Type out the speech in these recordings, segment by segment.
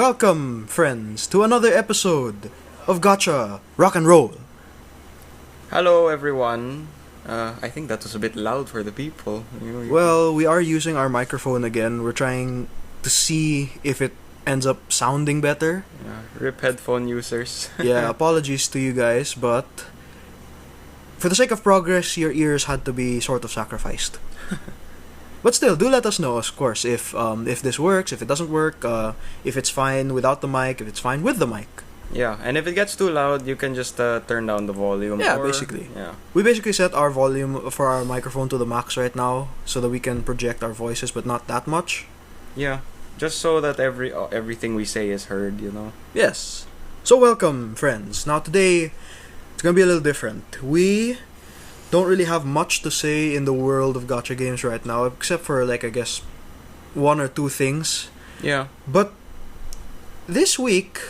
Welcome, friends, to another episode of Gacha Rock Roll. Hello, everyone. I think that was a bit loud for the people. Well, we are using our microphone again. We're trying to see if it ends up sounding better. Yeah, rip headphone users. Yeah, apologies to you guys, but for the sake of progress, your ears had to be sort of sacrificed. But still, do let us know, of course, if this works, if it doesn't work, if it's fine without the mic, if it's fine with the mic. Yeah, and if it gets too loud, you can just turn down the volume. Yeah, basically. Yeah. We basically set our volume for our microphone to the max right now, so that we can project our voices, but not that much. Yeah, just so that everything we say is heard, you know. Yes. So welcome, friends. Now today, it's gonna be a little different. We don't really have much to say in the world of gacha games right now, except for, like, I guess, one or two things. Yeah. But this week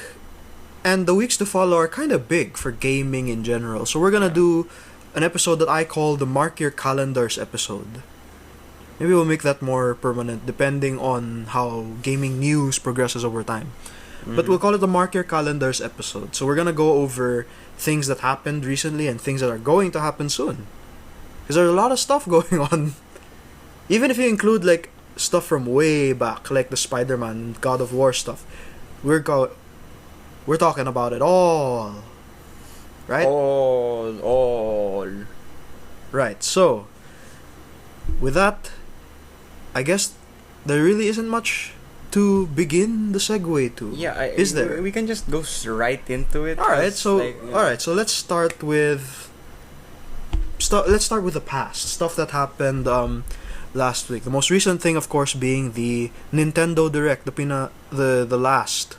and the weeks to follow are kind of big for gaming in general. So we're gonna do an episode that I call the Mark Your Calendars episode. Maybe we'll make that more permanent depending on how gaming news progresses over time. But we'll call it the Mark Your Calendars episode. So we're gonna go over things that happened recently and things that are going to happen soon. Because there's a lot of stuff going on. Even if you include, like, stuff from way back, like the Spider-Man, God of War stuff, we're talking about it all. Right? All. Right, so with that, I guess there really isn't much to begin the segue to. Yeah, is there? We can just go right into it. Alright, so let's start with the past stuff that happened last week. The most recent thing, of course, being the Nintendo Direct, the last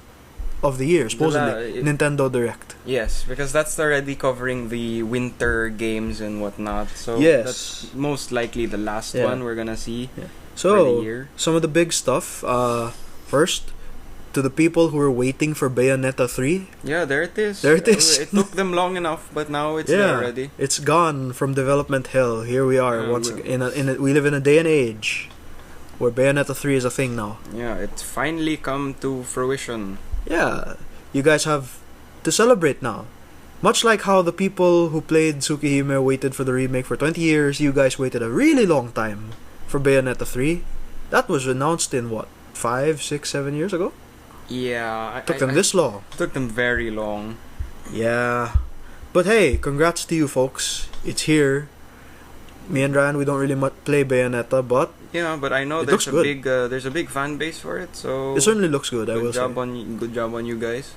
of the year, supposedly. Nintendo Direct. Yes, because that's already covering the winter games and whatnot. So yes, that's most likely the last one we're gonna see. Yeah. For the So year. some of the big stuff. First, to the people who were waiting for Bayonetta 3. Yeah, there it is. There it is. It took them long enough, but now it's there already. It's gone from development hell. Here we are once again. We live in a day and age where Bayonetta 3 is a thing now. Yeah, it's finally come to fruition. Yeah, you guys have to celebrate now. Much like how the people who played Tsukihime waited for the remake for 20 years, you guys waited a really long time for Bayonetta 3. That was announced in what? 5, 6, 7 years ago? Yeah. Took them this long. Took them very long. Yeah. But hey, congrats to you folks. It's here. Me and Ryan, we don't really play Bayonetta, but yeah, but I know there's a big fan base for it, so it certainly looks good, I will say. Good job on you guys.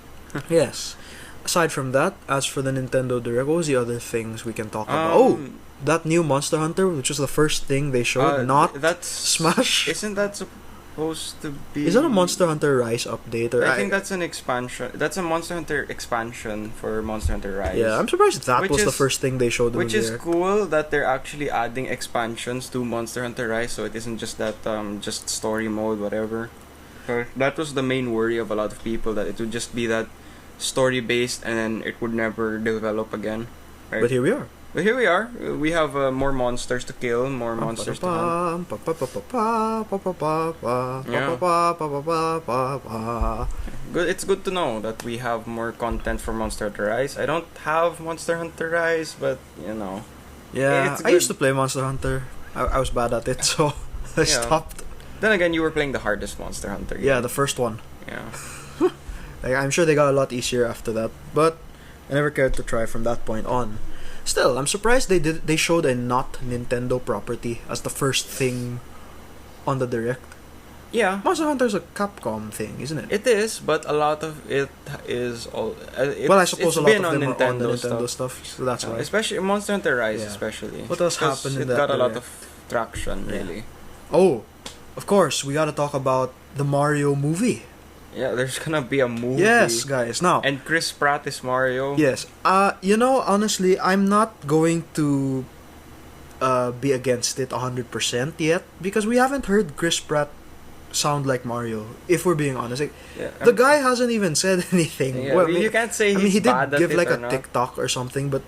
Yes. Aside from that, as for the Nintendo Direct, what was the other things we can talk about? That new Monster Hunter, which was the first thing they showed, that's Smash. Isn't that supposed to be? Is that a Monster Hunter Rise update? Or I think that's an expansion. That's a Monster Hunter expansion for Monster Hunter Rise. Yeah, I'm surprised that was the first thing they showed. Which is cool that they're actually adding expansions to Monster Hunter Rise, so it isn't just that just story mode, whatever. So that was the main worry of a lot of people, that it would just be that story based and then it would never develop again. Right? But here we are. We have more monsters to kill, more monsters to hunt. Good. It's good to know that we have more content for Monster Hunter Rise. I don't have Monster Hunter Rise, but you know. Yeah, I used to play Monster Hunter. I was bad at it, so I stopped. Then again, you were playing the hardest Monster Hunter game. Yeah, the first one. Yeah. I'm sure they got a lot easier after that, but I never cared to try from that point on. Still, I'm surprised they showed a not Nintendo property as the first thing on the Direct. Yeah. Monster Hunter's a Capcom thing, isn't it? It is, but a lot of it is all. Well, I suppose a lot of them are on the Nintendo stuff, so that's why. Especially Monster Hunter Rise, especially. What else happened in that? It got a lot of traction, really. Oh, of course, we gotta talk about the Mario movie. Yeah, there's gonna be a movie. Yes, guys. Now, and Chris Pratt is Mario. Yes. Honestly, I'm not going to be against it 100% yet, because we haven't heard Chris Pratt sound like Mario, if we're being honest. Like, the guy hasn't even said anything. Yeah, well, you can't say he's bad at it. He did give like a not. TikTok or something, but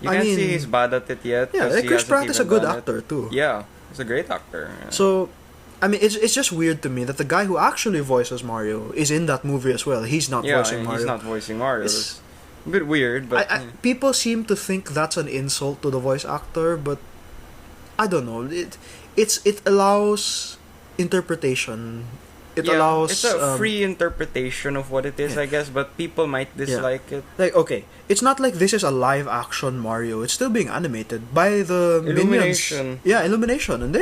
you can't say he's bad at it yet. Yeah, Chris Pratt is a good actor too. Yeah, he's a great actor. Yeah. So I mean, it's just weird to me that the guy who actually voices Mario is in that movie as well. He's not voicing Mario. He's not voicing Mario. It's a bit weird, but people seem to think that's an insult to the voice actor, but I don't know. It allows interpretation. It allows it's a free interpretation of what it is, I guess, but people might dislike it. Like, okay, it's not like this is a live action Mario. It's still being animated by the Illumination. Minions. Yeah, Illumination, and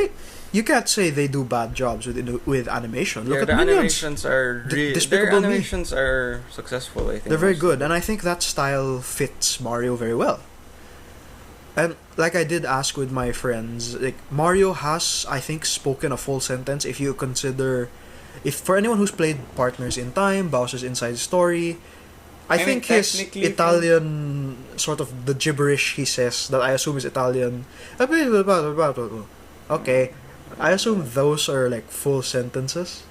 you can't say they do bad jobs with animation. Look at the Minions. animations are their animations are successful. I think they're very good, and I think that style fits Mario very well. And like I did ask with my friends, like Mario has, I think, spoken a full sentence if you consider. If for anyone who's played Partners in Time, Bowser's Inside Story, I think his Italian sort of the gibberish he says that I assume is Italian. Okay, I assume those are like full sentences.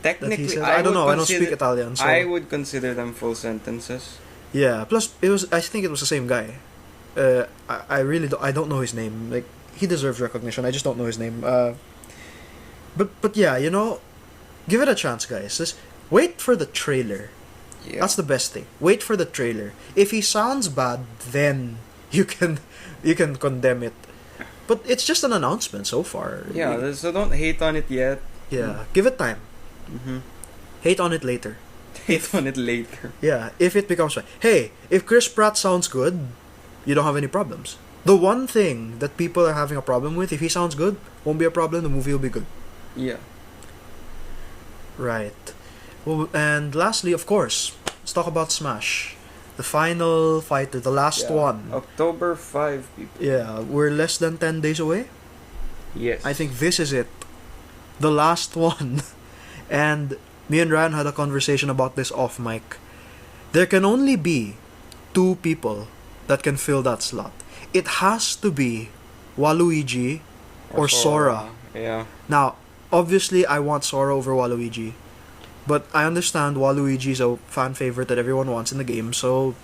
Technically, I don't know. I don't speak Italian, so I would consider them full sentences. Yeah. Plus, it was. I think it was the same guy. I really don't know his name. Like he deserves recognition. I just don't know his name. But yeah, you know. Give it a chance, guys. Just wait for the trailer. Yeah. That's the best thing. Wait for the trailer. If he sounds bad, then you can condemn it. But it's just an announcement so far. Yeah, so don't hate on it yet. Yeah, give it time. Mm-hmm. Hate on it later. Hate on it later. Yeah, if it becomes fine. Hey, if Chris Pratt sounds good, you don't have any problems. The one thing that people are having a problem with, if he sounds good, won't be a problem. The movie will be good. Yeah. Right. Well, and lastly, of course, let's talk about Smash. The final fighter, the last one. October 5, people. Yeah, we're less than 10 days away. Yes. I think this is it. The last one. And me and Ryan had a conversation about this off mic. There can only be 2 people that can fill that slot. It has to be Waluigi or Sora. Yeah. Now, obviously, I want Sora over Waluigi. But I understand Waluigi is a fan favorite that everyone wants in the game, so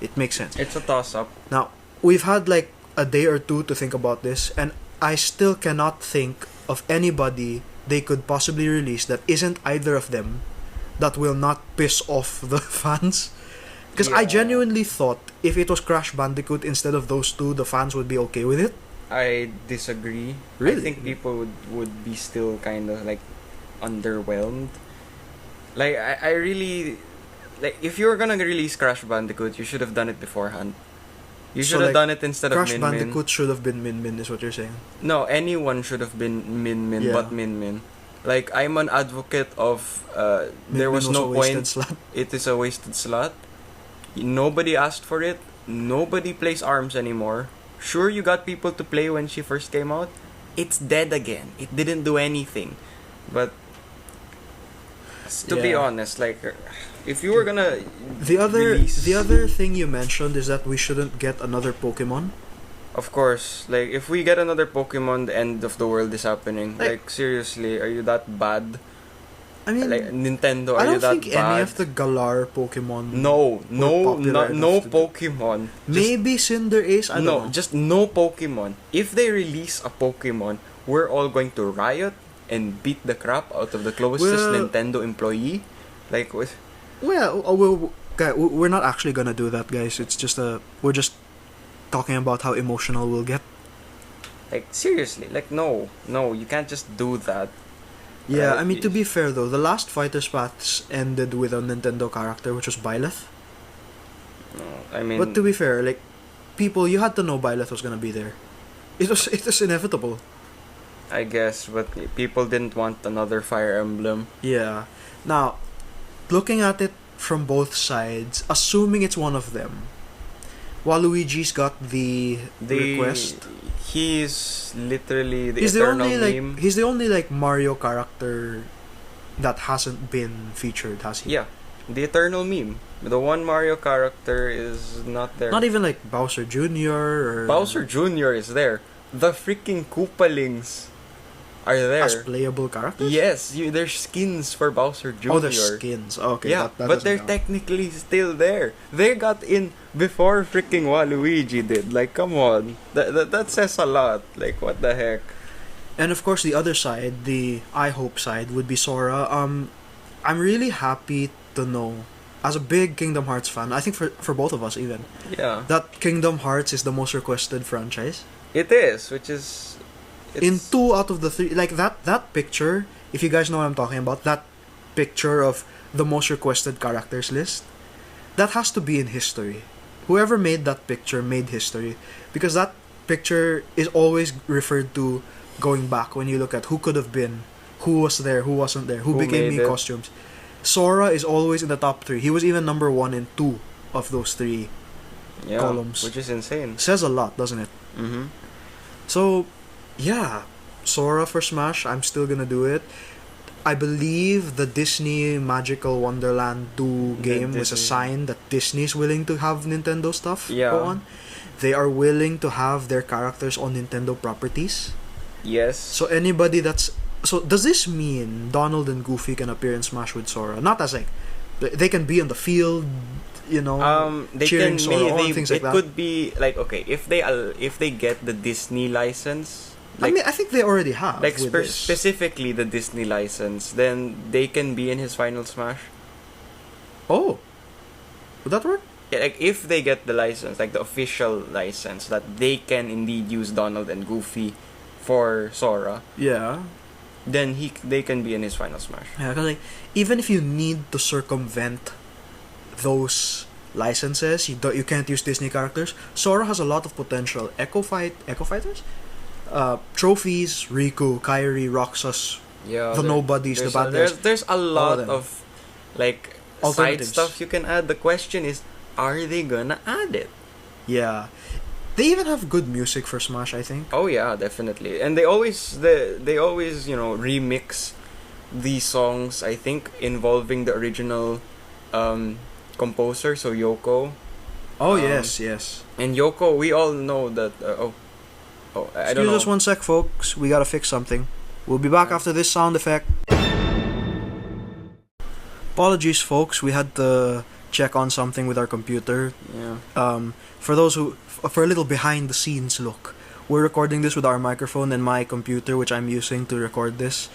it makes sense. It's a toss-up. Now, we've had like a day or two to think about this, and I still cannot think of anybody they could possibly release that isn't either of them that will not piss off the fans. Because I genuinely thought if it was Crash Bandicoot instead of those two, the fans would be okay with it. I disagree. Really? I think people would be still kind of like underwhelmed. Like I really like if you were gonna release Crash Bandicoot, you should have done it beforehand. You should have done it instead Crash of Min Min. Crash Bandicoot should have been Min Min, is what you're saying. No, anyone should have been Min Min, but Min Min. Like I'm an advocate of there was no point. Slot. It is a wasted slot. Nobody asked for it. Nobody plays ARMS anymore. Sure, you got people to play when she first came out. It's dead again. It didn't do anything. But to be honest, like if you were gonna the other thing you mentioned is that we shouldn't get another Pokemon. Of course, like if we get another Pokemon, the end of the world is happening. Like seriously, are you that bad? I mean, like Nintendo, are you that bad? I don't think any of the Galar Pokemon. No Pokemon. Maybe Cinderace. I don't know. Just no Pokemon. If they release a Pokemon, we're all going to riot and beat the crap out of the closest Nintendo employee. Like with. Well, we're not actually gonna do that, guys. It's just we're just talking about how emotional we'll get. Like seriously, like no, you can't just do that. Yeah, I mean, to be fair though, the last Fighters Paths ended with a Nintendo character, which was Byleth. I mean, but to be fair, like, people, you had to know Byleth was gonna be there. It was inevitable. I guess, but people didn't want another Fire Emblem. Yeah. Now, looking at it from both sides, assuming it's one of them, Waluigi's got the request. He's literally the eternal meme. He's the only like Mario character that hasn't been featured, has he? Yeah, the eternal meme. The one Mario character is not there. Not even like Bowser Jr. or Bowser Jr. is there. The freaking Koopalings are there as playable characters. Yes, there's skins for Bowser Jr. Oh, there's skins. Okay, yeah, but they're technically still there. They got in before freaking Waluigi did. Like, come on, that says a lot. Like, what the heck? And of course, the other side, the I hope side, would be Sora. I'm really happy to know, as a big Kingdom Hearts fan, I think for both of us even, Yeah. that Kingdom Hearts is the most requested franchise. It is, which is... In 2 out of the 3, like that picture, if you guys know what I'm talking about, that picture of the most requested characters list, that has to be in history. Whoever made that picture made history, because that picture is always referred to going back when you look at who could have been, who was there, who wasn't there, who became made me it. costumes. Sora is always in the top 3. He was even number 1 in 2 of those 3 Yeah, columns. which is insane. Says a lot, doesn't it? Mm-hmm. So, yeah, Sora for Smash, I'm still gonna do it. I believe the Disney Magical Wonderland 2 game was a Disney. sign that Disney is willing to have Nintendo stuff Yeah. go on. They are willing to have their characters on Nintendo properties. Yes. So anybody that's... So does this mean Donald and Goofy can appear in Smash with Sora? Not as like... They can be on the field, you know, They cheering can Sora on, maybe things like it that. could be like, okay, if they get the Disney license, I like mean, I think they already have. like with this. specifically the Disney license, then they can be in his final Smash. Oh. Would that work? Yeah, like if they get the license, like the official license, that they can indeed use Donald and Goofy for Sora, Yeah. then they can be in his final Smash. Yeah, because like, even if you need to circumvent those licenses, you can't use Disney characters. Sora has a lot of potential. Echo Fighters, trophies, Riku, Kairi, Roxas, Yeah, the nobodies, the bad guys. there's a lot them. of like side Alternatives. stuff you can add. The question is, are they gonna add it? Yeah, they even have good music for Smash, I think. Oh yeah, definitely. And they always remix these songs, I think, involving the original composer, so Yoko. Oh Um, yes. And Yoko, we all know that I don't Excuse know. us one sec, folks. We gotta fix something. We'll be back after this sound effect. Apologies, folks. We had to check on something with our computer. Yeah. For a little behind the scenes look, we're recording this with our microphone, and my computer, which I'm using to record this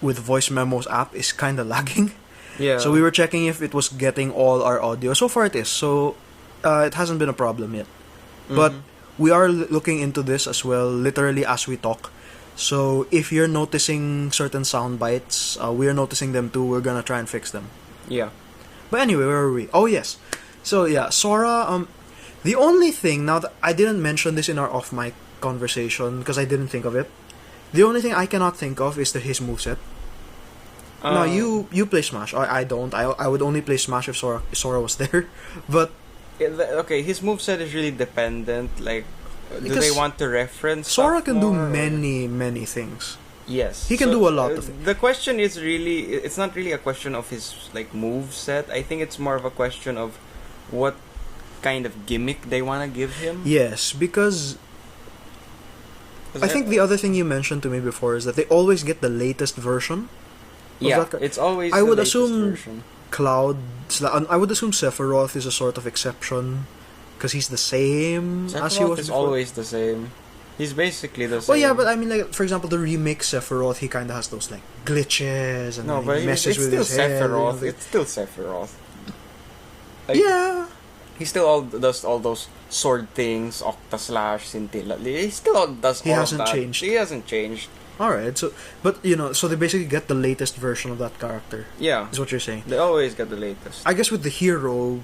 with Voice Memos app, is kind of lagging. Yeah. So we were checking if it was getting all our audio. So far it is. So it hasn't been a problem yet. But Mhm. we are looking into this as well, literally as we talk. So if you're noticing certain sound bites, we're noticing them too. We're gonna try and fix them. Yeah. But anyway, where were we? Oh yes. So yeah, Sora. The only thing, now that I didn't mention this in our off mic conversation because I didn't think of it. The only thing I cannot think of is his moveset. Now you play Smash. I don't. I would only play Smash if Sora was there. But Okay, his moveset is really dependent. Like, do Because they want to reference Sora stuff can do more, or- many things. Yes. He can do a lot of things. The question is really, it's not really a question of his like move set. I think it's more of a question of what kind of gimmick they want to give him. Yes, because I think the other thing you mentioned to me before is that they always get the latest version. yeah, that it's always. I the would latest assume- version. Cloud, I would assume Sephiroth is a sort of exception because he's the same as he Sephiroth was is before. always the same. He's basically the same. Well, yeah, but I mean, like for example, the remake Sephiroth, he kind of has those like glitches and no, then but he it's messes with still his head. Sephiroth. It's still Sephiroth. Like, Yeah, he still does all those sword things, Octa Slash, Scintilla. He still does He all hasn't of that. changed. He hasn't changed. all right. So, but so they basically get the latest version of that character. Yeah, Is what you're saying? they always get the latest. I guess with the hero,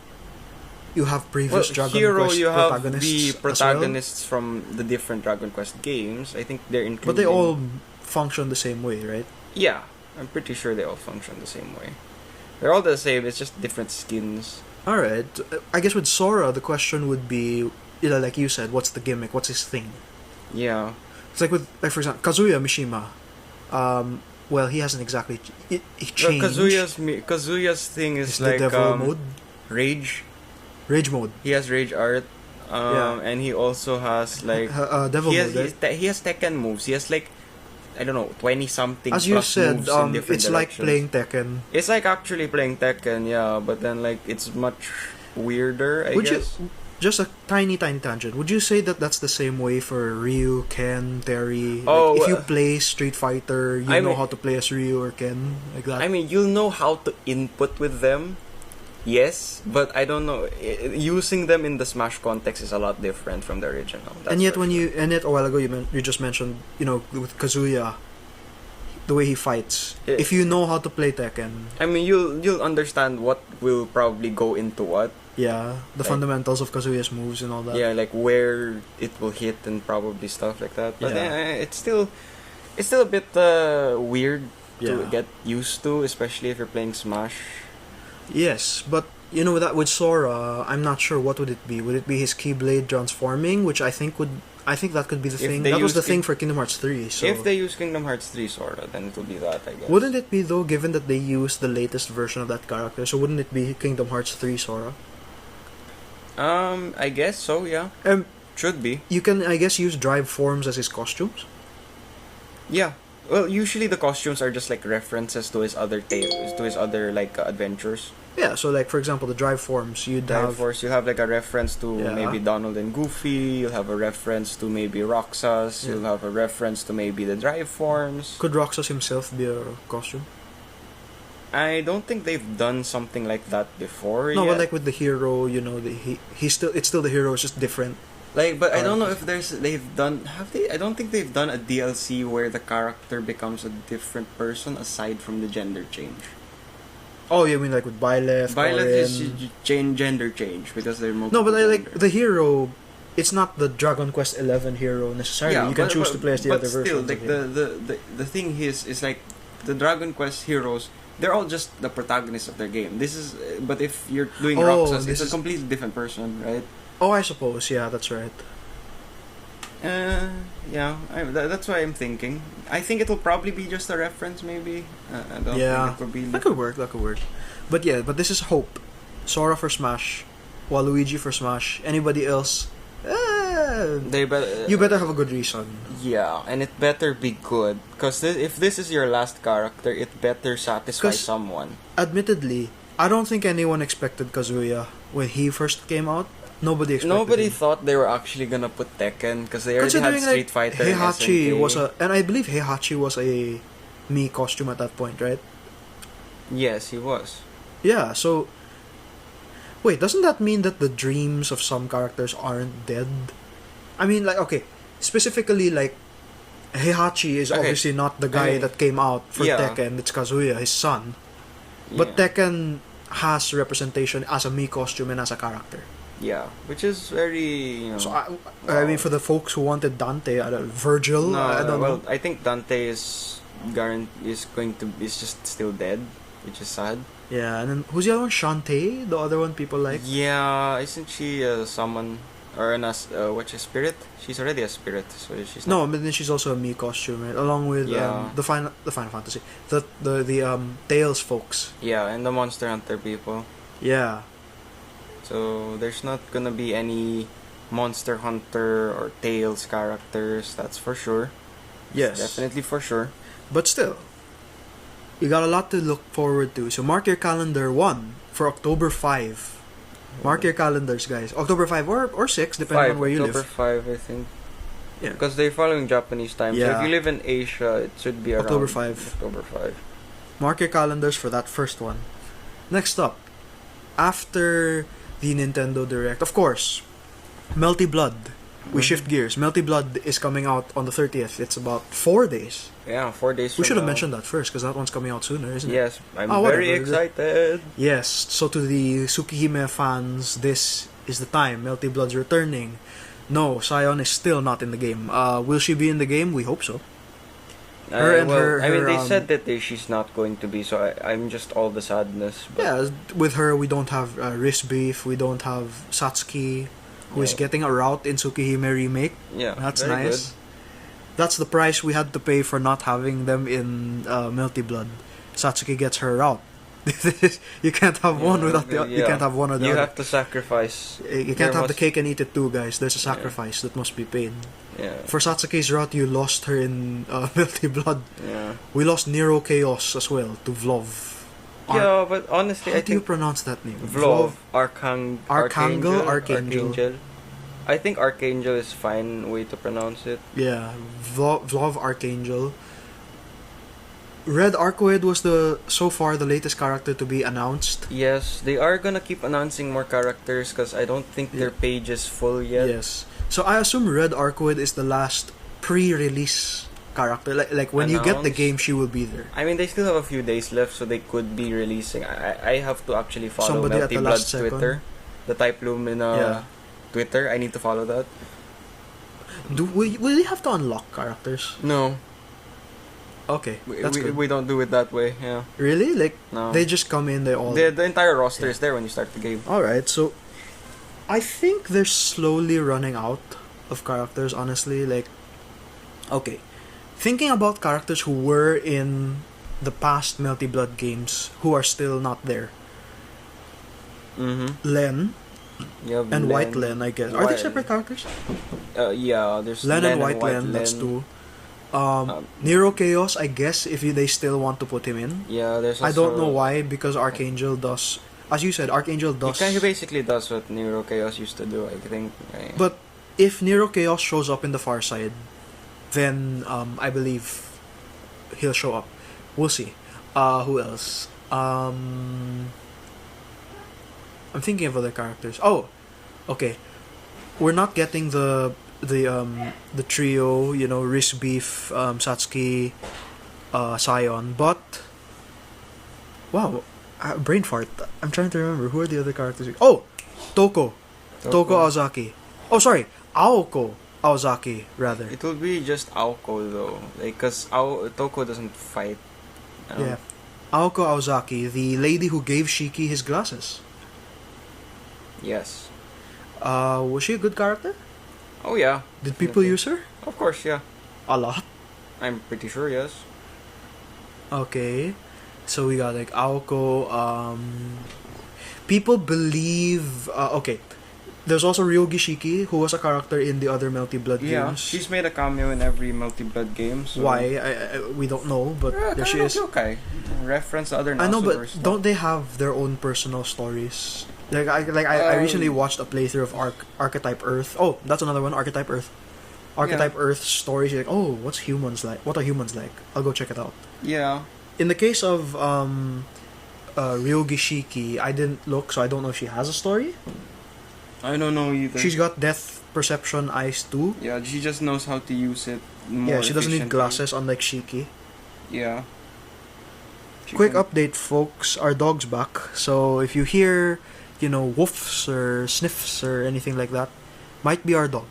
you have previous Dragon Hero, Quest you have protagonists the as well, protagonists from the different Dragon Quest games. I think they're included. but they all function the same way, right? Yeah, I'm pretty sure they all function the same way. They're all the same. It's just different skins. All right. I guess with Sora, the question would be, like you said, what's the gimmick? What's his thing? Yeah. It's like for example, Kazuya Mishima. Well, he hasn't exactly. He changed. Kazuya's thing is It's like the devil mode, rage. rage mode, He has rage art. Yeah. And he also has like devil he mode. has, Right? he has Tekken moves. He has like, I don't know, 20 something. As you plus said, moves in different it's like directions. playing Tekken. It's like actually playing Tekken, yeah. But then like it's much weirder. I Would guess. just a tiny tangent. Would you say that that's the same way for Ryu, Ken, Terry? Oh, if you play Street Fighter, you know mean, how to play as Ryu or Ken, like that. I mean, you'll know how to input with them. Yes, but I don't know. Using them in the Smash context is a lot different from the original. And yet, a while ago you just mentioned, with Kazuya, the way he fights. If you know how to play Tekken, I mean, you'll understand what will probably go into what. Yeah, the fundamentals of Kazuya's moves and all that. Yeah, like where it will hit and probably stuff like that. But it's still a bit weird to get used to, especially if you're playing Smash. Yes, but with Sora, I'm not sure what would it be. Would it be his Keyblade transforming, which I think that could be the thing. That was the thing for Kingdom Hearts 3. So if they use Kingdom Hearts 3 Sora, then it will be that, I guess. Wouldn't it be though, given that they used the latest version of that character? So wouldn't it be Kingdom Hearts 3 Sora? I guess so. Yeah. Should be. You can, I guess, use drive forms as his costumes. Yeah. Well, usually the costumes are just like references to his other like adventures. Yeah, so like for example, the drive forms you'll have like a reference to maybe Donald and Goofy. You'll have a reference to maybe Roxas. You'll have a reference to maybe the drive forms. Could Roxas himself be a costume? I don't think they've done something like that before. No, but like with the hero, it's still the hero. It's just different. Like, but I don't know if they've done. Have they? I don't think they've done a DLC where the character becomes a different person aside from the gender change. Oh, you mean like with Byleth? Byleth is gender change because they're multiple. No, but like the hero, it's not the Dragon Quest 11 hero necessarily. Yeah, you can choose to play as the other version. But still, like the thing is like the Dragon Quest heroes. They're all just the protagonists of their game. But if you're doing Roxas, it's a completely different person, right? Oh, I suppose. Yeah, that's right. That's why I'm thinking. I think it'll probably be just a reference, maybe. I don't think it could be. That could work. But this is Hope. Sora for Smash, Waluigi for Smash. Anybody else? You better have a good reason. Yeah, and it better be good. Because if this is your last character, it better satisfy someone. Admittedly, I don't think anyone expected Kazuya when he first came out. Nobody thought they were actually gonna put Tekken because they already had Street Fighter. Heihachi and I believe Heihachi was a Mii costume at that point, right? Yes, he was. Yeah, so wait, doesn't that mean that the dreams of some characters aren't dead? I mean, like, okay, specifically, like, Heihachi is obviously not the guy that came out for Tekken. It's Kazuya, his son. But Tekken has representation as a Mii costume and as a character. Yeah, which is very, So, I mean, for the folks who wanted Dante, Virgil, I don't know. I think Dante is just still dead, which is sad. Yeah, and then who's the other one? Shantae, the other one people like. Yeah, isn't she someone or what's a spirit? She's already a spirit, so she's not. No, but then she's also a Mii costume, right? Along with the Final Fantasy, the Tales folks. Yeah, and the Monster Hunter people. Yeah. So there's not gonna be any Monster Hunter or Tales characters. That's for sure. Yes, definitely for sure. But still, you got a lot to look forward to. So mark your calendar for October 5. Mark your calendars, guys. October 5 or 6, depending on where you live. October 5, I think. Yeah. Because they're following Japanese time. Yeah. So if you live in Asia, it should be around October 5. October 5. Mark your calendars for that first one. Next up, after the Nintendo Direct, of course, Melty Blood. We shift gears. Melty Blood is coming out on the 30th. It's about 4 days. Yeah, 4 days. We should have mentioned that first because that one's coming out sooner, isn't it? Yes, I'm very excited. Yes, so to the Tsukihime fans, this is the time. Melty Blood's returning. No, Sion is still not in the game. Will she be in the game? We hope so. They said that she's not going to be, so I'm just all the sadness. But yeah, with her, we don't have Wrist Beef, we don't have Satsuki, who is getting a route in Tsukihime Remake. Yeah, that's nice. Good. That's the price we had to pay for not having them in Melty Blood. Satsuki gets her route. You can't have one without the. You can't have one or the other. You have to sacrifice. You can't have the cake and eat it too, guys. There's a sacrifice that must be paid. Yeah. For Satsuki's route, you lost her in Melty Blood. Yeah. We lost Nero Chaos as well to Vlov. Yeah, but honestly, How I do you think pronounce that name? Vlov, Archangel. Archangel. I think Archangel is fine way to pronounce it. Yeah, Vlov Archangel. Red Arcoid was so far the latest character to be announced. Yes, they are gonna keep announcing more characters because I don't think their page is full yet. Yes. So I assume Red Arcoid is the last pre-release character. Like when you get the Announced. game, she will be there. I mean, they still have a few days left, so they could be releasing. I have to actually follow Somebody at Melty the Blood's last second. Twitter. The Type Lumina Yeah. Twitter. I need to follow that. Will you have to unlock characters? No, Okay, that's good. we don't do it that way. Yeah, Really? Like no. they just come in, they all. The entire roster is there when you start the game. All right, so I think they're slowly running out of characters. Honestly, like okay, thinking about characters who were in the past Melty Blood games who are still not there. Mm-hmm. Len Yeah, and White Len, I guess. Are they White- separate characters? Yeah, there's Len and White Len, that's two. Nero Chaos, I guess, if they still want to put him in. Yeah, there's also, I don't know why, because Archangel does, as you said, Archangel does. He basically does what Neuro Chaos used to do, I think. But if Nero Chaos shows up in the far side, then I believe he'll show up. We'll see. Who else? I'm thinking of other characters. Oh, okay. We're not getting the trio, Riz Beef, Satsuki, Sion, but wow, brain fart. I'm trying to remember who are the other characters. Oh, Toko Aozaki. Oh, sorry, Aoko Aozaki rather. It will be just Aoko though, like cause Toko doesn't fight. Yeah, Aoko Aozaki, the lady who gave Shiki his glasses. Yes. Was she a good character? Oh yeah. Did people Okay. use her? Of course, yeah. A lot. I'm pretty sure, yes. Okay, so we got like Aoko. People believe. Okay, there's also Ryogi Shiki, who was a character in the other Melty Blood Yeah, games. she's made a cameo in every Multi Blood game. So. Why? We don't know, but there she is. Okay. Reference the other. I know, but Nasuverse don't they have their own personal stories? I recently watched a playthrough of Archetype Earth. Oh, that's another one. Archetype Earth. Archetype Earth stories. You're like, oh, what's humans like? What are humans like? I'll go check it out. Yeah. In the case of Ryogi Shiki, I didn't look, so I don't know if she has a story. I don't know either. She's got depth perception eyes too. Yeah, she just knows how to use it more Yeah, she doesn't need efficiently. glasses, unlike Shiki. Yeah. She Quick can- update, folks. Our dog's back. So if you hear, woofs or sniffs or anything like that, might be our dog.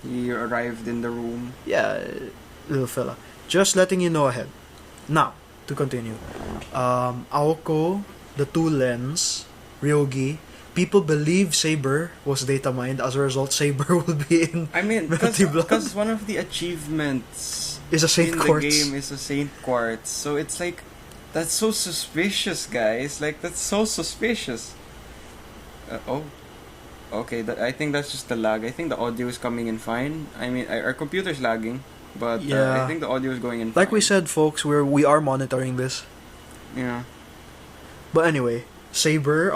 He arrived in the room. Yeah, little fella. Just letting you know ahead. Now, to continue. Aoko, the two Lens, Ryogi. People believe Saber was data mined. As a result, Saber will be in I mean, Melty Blood. because one of the achievements Is a Saint in Quartz. the game is a Saint Quartz. So it's like, that's so suspicious, guys. Like, that's so suspicious. Okay, I think that's just the lag. I think the audio is coming in fine. I mean, our computer's lagging, but Yeah. I think the audio is going in Like fine. we said, folks, we are monitoring this. Yeah. But anyway, Saber,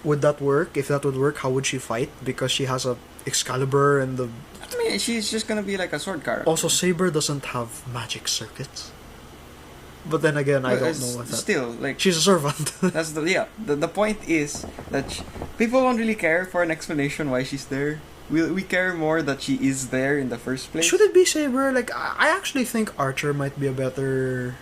would that work? If that would work, how would she fight? Because she has a Excalibur and the... I mean, she's just gonna be like a sword character. Also, Saber doesn't have magic circuits. But then again, I But don't it's know what that... Still, like, She's a servant. that's the point is that people don't really care for an explanation why she's there. We care more that she is there in the first place. Should it be Saber? Like, I actually think Archer might be a better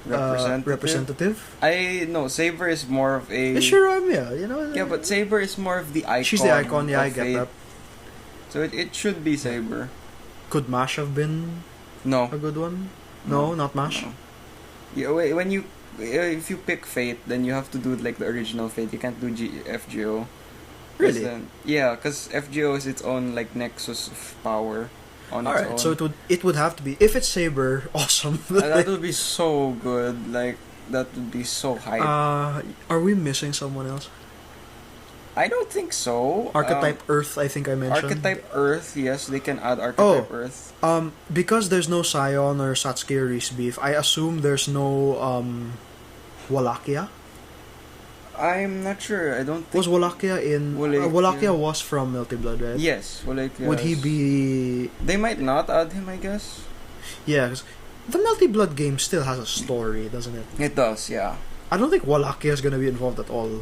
representative. I know Saber is more of a. It's Shiramia, Yeah, but Saber is more of the icon. she's the icon, yeah, I of get Fate. that. So it should be Saber. Could Mash have been No. a good one? No, not Mash. No. Yeah, when if you pick Fate, then you have to do like the original Fate. You can't do FGO. Really? Yeah, because FGO is its own like nexus of power on its Alright, own. so it would have to be, if it's Saber, awesome. That would be so good. Like that would be so hype. Are we missing someone else? I don't think so. Archetype Earth, I think I mentioned. Archetype Earth, yes, they can add Archetype Earth. Because there's no Sion or Satsuki or Reese Beef, I assume there's no Wallachia. I'm not sure. I don't think... Was Wallachia in... Wallachia was from Melty Blood, right? Yes, Wallachia. Would he be... They might not add him, I guess. Yeah, 'cause the Melty Blood game still has a story, doesn't it? It does, yeah. I don't think Wallachia is going to be involved at all.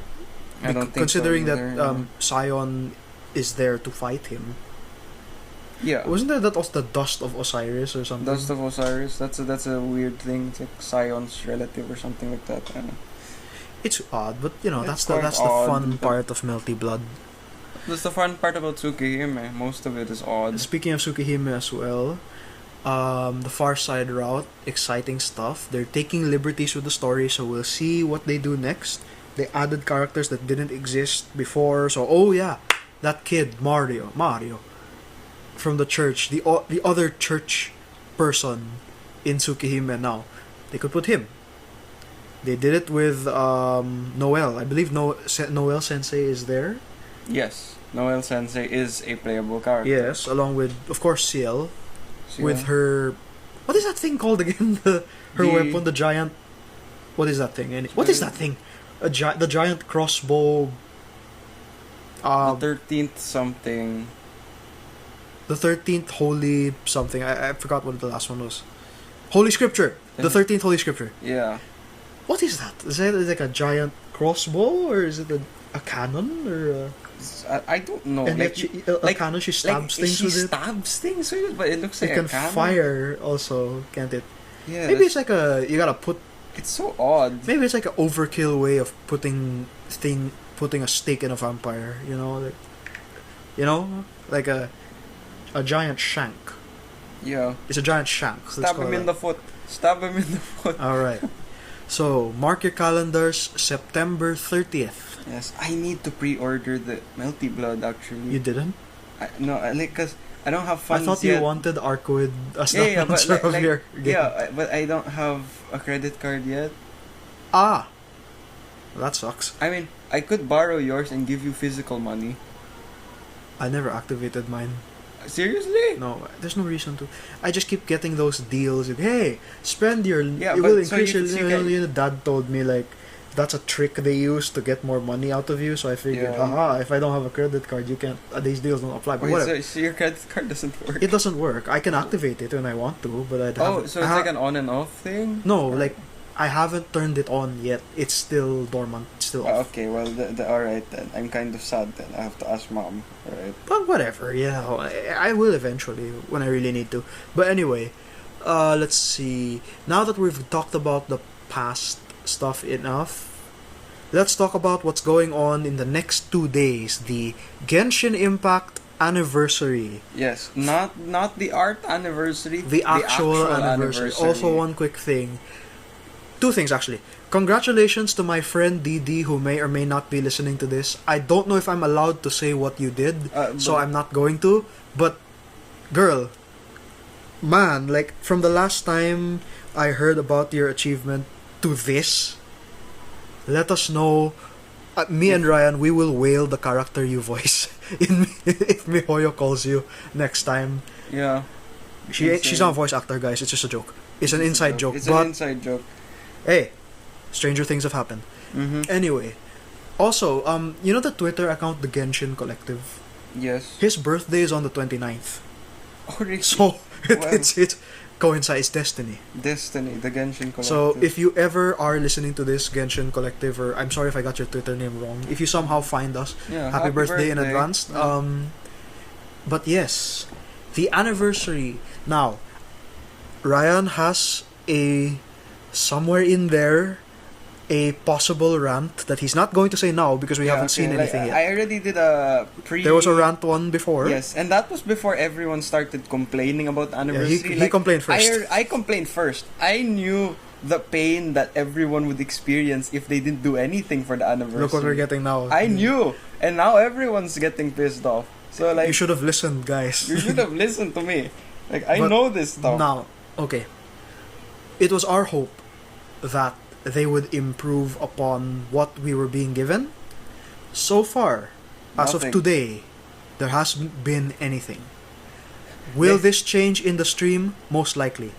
I don't think considering so that either, Sion is there to fight him. Yeah. Wasn't that also the Dust of Osiris or something? Dust of Osiris. That's a weird thing. It's like Sion's relative or something like that. I don't know. It's odd, but you know It's that's the quite fun odd. part of Melty Blood. That's the fun part about Tsukihime. Most of it is odd. Speaking of Tsukihime as well, the Far Side route, exciting stuff. They're taking liberties with the story, so we'll see what they do next. They added characters that didn't exist before, so oh yeah, that kid Mario from the church, the other church person in Tsukihime now. They could put him. They did it with Noel. I believe Noel Sensei is there. Yes, Noel Sensei is a playable character. Yes, along with, of course, Ciel. Ciel. With her... What is that thing called again? Her weapon, the giant... What is that thing? What is that thing? The giant crossbow... the 13th something. The 13th Holy something. I forgot what the last one was. Holy Scripture! The 13th Holy Scripture. Yeah. What is that? Is that like a giant crossbow? Or is it a cannon? Or I don't know. and Like, a cannon, she stabs things with it? She stabs things with it, but it looks like It a can cannon. fire also, can't it? Yeah. Maybe it's like you gotta put... It's so odd. Maybe it's like an overkill way of putting a stake in a vampire, like a giant shank. Yeah. It's a giant shank. Stab him in the foot. Stab him in the foot. All right. So mark your calendars, September 30th. Yes, I need to pre-order the Melty Blood. Actually, You didn't? because I don't have I funds thought yet. you wanted Arcoid as the Yeah, but sponsor of your game. but I don't have a credit card yet. Ah, that sucks. I mean, I could borrow yours and give you physical money. I never activated mine. Seriously? No, there's no reason to. I just keep getting those deals. Hey, spend your. Yeah, it but will so increase you your. can- Dad told me like that's a trick they use to get more money out of you. So I figured, Yeah. if I don't have a credit card, you can't. These deals don't apply. But Wait, whatever. so your credit card doesn't work? It doesn't work. I can activate it when I want to, but I'd have. So it's like an on and off thing? No, like I haven't turned it on yet. It's still dormant. It's still off. Okay, well, alright then. I'm kind of sad then. I have to ask mom. Alright. But whatever, I will eventually when I really need to. But anyway, let's see. Now that we've talked about the past stuff enough, let's talk about what's going on in the next 2 days. The Genshin Impact anniversary. Yes, not the art anniversary. The actual anniversary. Also, one quick thing. 2 things actually. Congratulations to my friend Didi, who may or may not be listening to this. I don't know if I'm allowed to say what you did, so I'm not going to. But, girl, man, like, from the last time I heard about your achievement to this, let us know. Me and Ryan, we will wail the character you voice if Mihoyo calls you next time. Yeah. She's not a voice actor, guys. It's just a joke. It's an inside joke. It's but an inside joke. hey, stranger things have happened. Mm-hmm. Anyway, also, you know the Twitter account, the Genshin Collective? Yes. His birthday is on the 29th. Oh, really? So, Wow. it coincides destiny. Destiny, the Genshin Collective. So, if you ever are listening to this Genshin Collective, or I'm sorry if I got your Twitter name wrong, if you somehow find us, yeah, happy birthday in advance. Yeah. But yes, the anniversary. Now, Ryan has somewhere in there a possible rant that he's not going to say now because we haven't seen anything yet. I already did a There was a rant one before. Yes, and that was before everyone started complaining about the Yeah, anniversary. he complained first. I complained first. I knew the pain that everyone would experience if they didn't do anything for the anniversary. Look what we're getting now. I knew, and now everyone's getting pissed off. So like, you should have listened, guys. you should have listened to me. Like I But know this stuff. Now, okay. It was our hope that they would improve upon what we were being given. So far, as of Nothing. today, there hasn't been anything. Will this change in the stream? Most likely.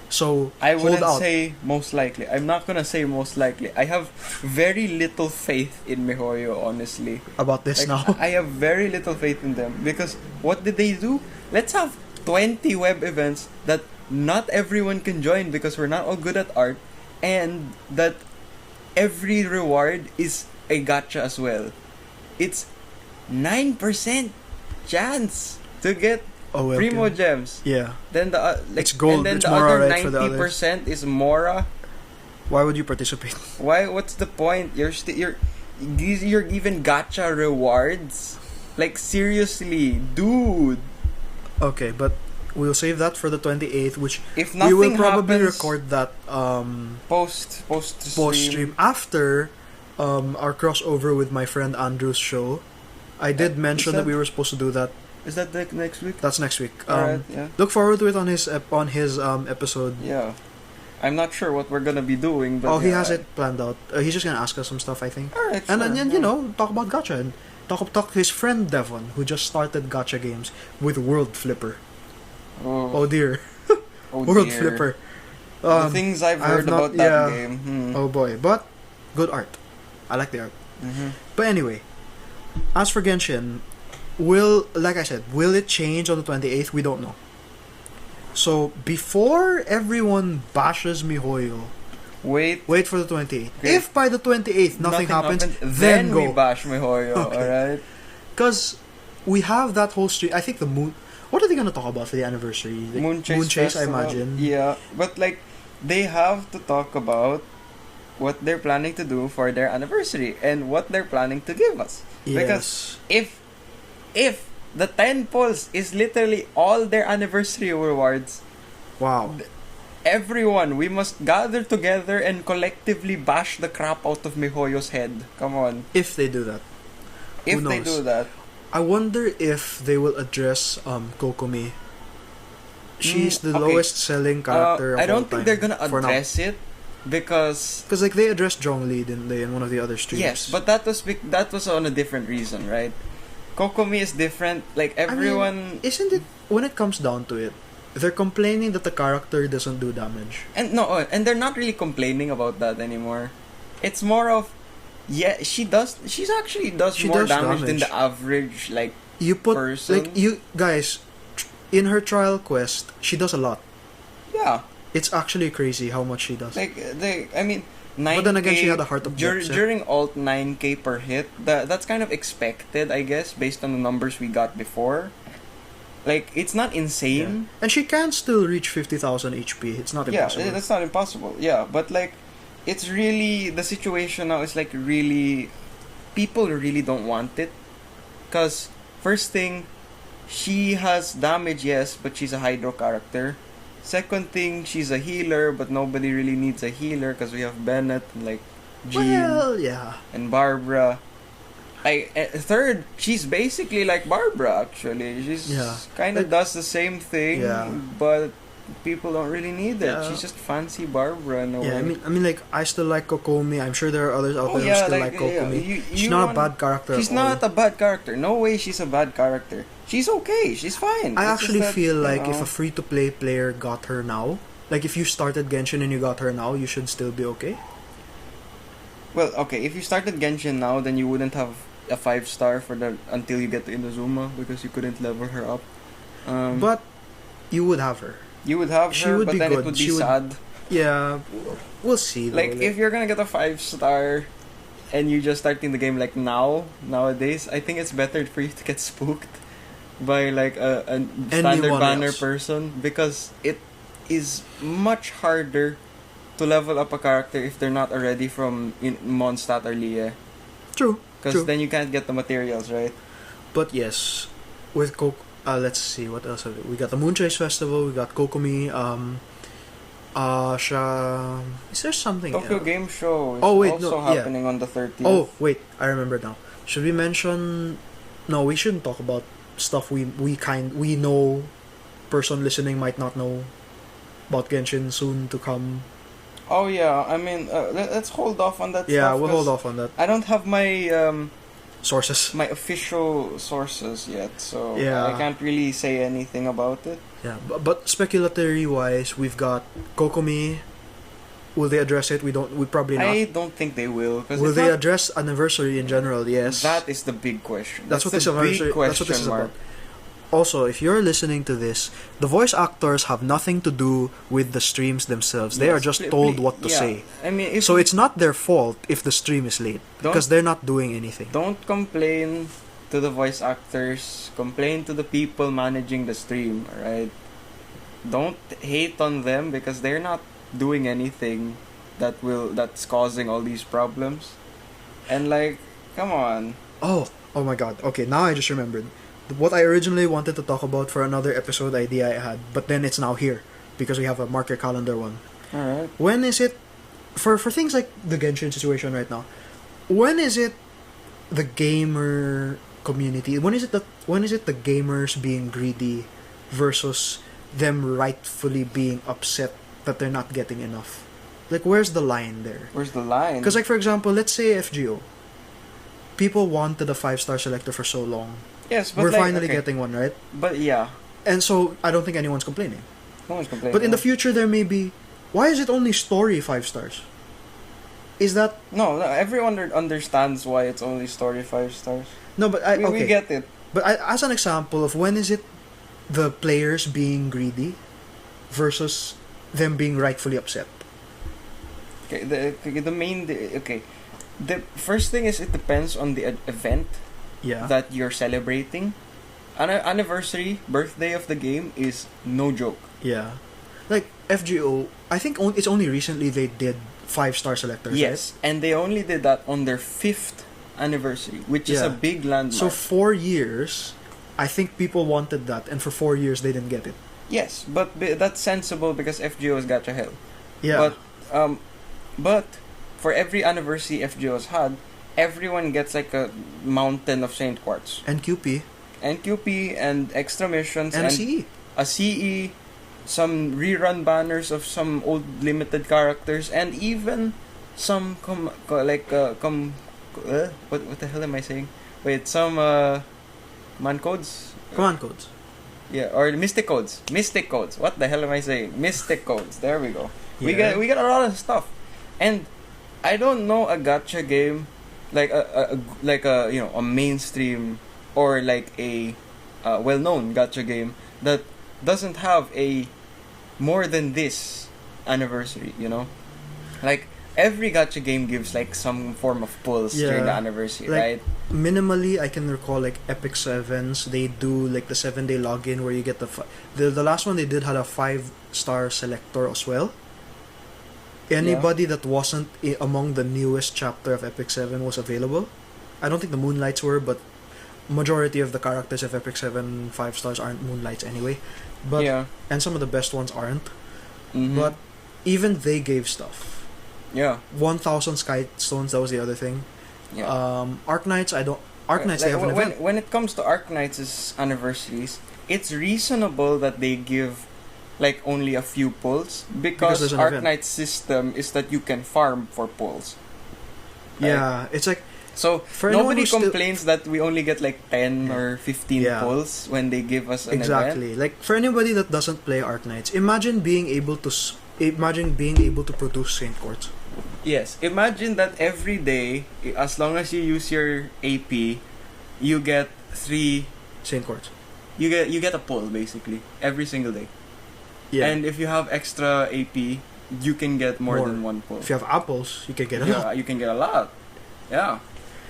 So I hold wouldn't out. say most likely. I'm not gonna say most likely. I have very little faith in MiHoYo, honestly. About this Like, now. I have very little faith in them because what did they do? Let's have 20 web events that not everyone can join because we're not all good at art, and that every reward is a gacha as well. It's 9% chance to get Oh, well, Primo okay. Gems. Yeah. Then the It's gold. and then It's the Mora, other right, for the others. 90% is Mora. Why would you participate? Why? What's the point? You're even gacha rewards. Like seriously, dude. Okay, but we'll save that for the 28th, which If we nothing will probably happens, record that post post-stream after our crossover with my friend Andrew's show. I did mention that we were supposed to do that. Is that the next week? That's next week. Alright, yeah. Look forward to it on his episode. Yeah. I'm not sure what we're gonna be doing, but He yeah, has it planned out. He's just gonna ask us some stuff, I think. Alright, And sure, then, yeah. talk about gacha and talk his friend Devon, who just started gacha games with World Flipper. Oh dear. Oh World dear. Flipper. The things I've I have heard not- about that yeah. game. Oh boy, but good art. I like the art. Mm-hmm. But anyway, as for Genshin, will it change on the 28th? We don't know. So before everyone bashes MiHoYo, Wait wait for the 28th. Okay. If by the 28th nothing happens, then we go. bash MiHoYo, Okay. alright? Because we have that whole stream. I think the moon. What are they gonna talk about for the anniversary? Like, Moonchase I Festival. imagine. Yeah, but like they have to talk about what they're planning to do for their anniversary and what they're planning to give us. Because Yes. if the 10 pulls is literally all their anniversary rewards, Wow. everyone, we must gather together and collectively bash the crap out of MiHoYo's head. Come on. If they do that. If they knows? do that. I wonder if they will address Kokomi. She's the okay. lowest selling character of I don't all think time, they're gonna for now. address it because Because like they addressed Zhongli, didn't they, in one of the other streams? yes, but that was on a different reason, right? Kokomi is different. Like everyone, isn't it, when it comes down to it, they're complaining that the character doesn't do damage. and they're not really complaining about that anymore. It's more of she actually does She more does damage than damage. the average like You put person. like you guys in her trial quest, she does a lot. yeah. It's actually crazy how much she does. Like I mean 9K, But then again, she had a heart of depths, yeah. during alt 9K per hit. That's kind of expected, I guess, based on the numbers we got before. Like it's not insane. And she can still reach 50,000 HP. It's not impossible. Yeah, that's not impossible. Yeah, but like it's really the situation now is like really people really don't want it because first thing she has damage, yes, but she's a hydro character. Second thing, she's a healer, but nobody really needs a healer because we have Bennett and like Jean Well, yeah. and Barbara. Third, she's basically like Barbara actually. She's Yeah. kind of Like- does the same thing, Yeah. but people don't really need it. Yeah. She's just fancy Barbara in a Yeah, way. I mean, like I still like Kokomi. I'm sure there are others out there who still like Kokomi. She's not a bad character. She's at all. not a bad character. No way she's a bad character. She's okay. She's fine. I It's just actually that, feel you like if know, a free-to-play player got her now, like if you started Genshin and you got her now, you should still be okay. well, okay, if you started Genshin now, then you wouldn't have a 5-star for the until you get to Inazuma because you couldn't level her up. But you would have her. you would have she her, would but be then good. it would She be would- sad. Yeah, we'll see. Though. Like if you're gonna get a 5-star and you're just starting the game like nowadays, I think it's better for you to get spooked by like a standard Anyone banner else. person because it is much harder to level up a character if they're not already from Mondstadt or Lie. True. Because then you can't get the materials, right? But yes, with let's see what else have we got. The Moonchase Festival. We got Kokomi. Is there something Tokyo else? Game Show is Oh, wait, also no, yeah. happening on the 30th. Oh wait, I remember now. Should we mention? No, we shouldn't talk about stuff we know. Person listening might not know about Genshin soon to come. Oh yeah, I mean, let's hold off on that Yeah, stuff. we'll 'cause hold off on that. I don't have my sources. my official sources yet, so Yeah. I can't really say anything about it. Yeah, but speculatory wise, we've got Kokomi. Will they address it? We probably not. I don't think they will. 'Cause Will it's they not- address anniversary in general? Yes. That is the big question. That's what the this anniversary. big That's what this is question about. Also, if you're listening to this, the voice actors have nothing to do with the streams themselves. They are Yes, just told what to yeah. say. I mean, if So it's not their fault if the stream is late Don't- because they're not doing anything. don't complain to the voice actors. Complain to the people managing the stream. Alright. Don't hate on them because they're not doing anything that's causing all these problems. And like, come on. Oh my god. Okay, now I just remembered. What I originally wanted to talk about for another episode idea I had, but then it's now here because we have a marker calendar one. Alright. When is it for things like the Genshin situation right now? When is it the gamer community? When is it the gamers being greedy versus them rightfully being upset that they're not getting enough? Like, where's the line there? Where's the line? Because, like, for example, let's say FGO. People wanted a 5-star selector for so long. yes, but We're like, finally okay. getting one, right? But yeah, And so, I don't think anyone's complaining. no one's complaining. But in the future, there may be... Why is it only story 5 stars? Is that... no, everyone understands why it's only story 5 stars. No, but We get it. But as an example of when is it the players being greedy versus them being rightfully upset? Okay, the first thing is it depends on the event Yeah. that you're celebrating. Anniversary, birthday of the game is no joke. Yeah. Like, FGO, I think it's only recently they did 5-star selectors, Yes, and they only did that on their 5th anniversary, which is Yeah. a big right? landmark. So 4 years, I think people wanted that, and for 4 years they didn't get it. yes, but that's sensible because FGO has Gacha Hell. Yeah. But for every anniversary FGO has had, everyone gets like a mountain of Saint Quartz. and QP. And QP and extra missions And CE. a CE, some rerun banners of some old limited characters, and even some what the hell am I saying? Wait, some man codes? Command codes. Yeah, or mystic codes. Mystic codes. What the hell am I saying? Mystic codes. There we go. Yeah. We get a lot of stuff. And I don't know a gacha game like a a mainstream or like a well-known gacha game that doesn't have a more than this anniversary, Like every gacha game gives like some form of pulse during the Yeah. anniversary, Like, right? Minimally, I can recall like Epic 7s. They do like the 7-day login where you get the last one they did had a 5-star selector as well. Anybody that wasn't among the newest chapter of Epic 7 was available. I don't think the Moonlights were, but majority of the characters of Epic 7 5 stars aren't Moonlights anyway. But yeah. and some of the best ones aren't. Mhm. But even they gave stuff. yeah. 1,000 Sky Stones, that was the other thing. Yeah. Arknights, Arknights, they have an event. when it comes to Arknights' anniversaries, it's reasonable that they give like only a few pulls because there's an event. Arknight's system is that you can farm for pulls. Yeah, it's like So For anyone nobody who's still- complains that we only get like 10 Yeah. or 15 Yeah. pulls when they give us an event. exactly like for anybody that doesn't play Arknights, imagine being able to produce Saint Quartz. Yes, imagine that every day, as long as you use your AP, you get 3. Saint Quartz. You get a pull basically every single day. Yeah. And if you have extra AP, you can get more than one pull. If you have apples, you can get a Yeah, lot. you can get a lot. Yeah.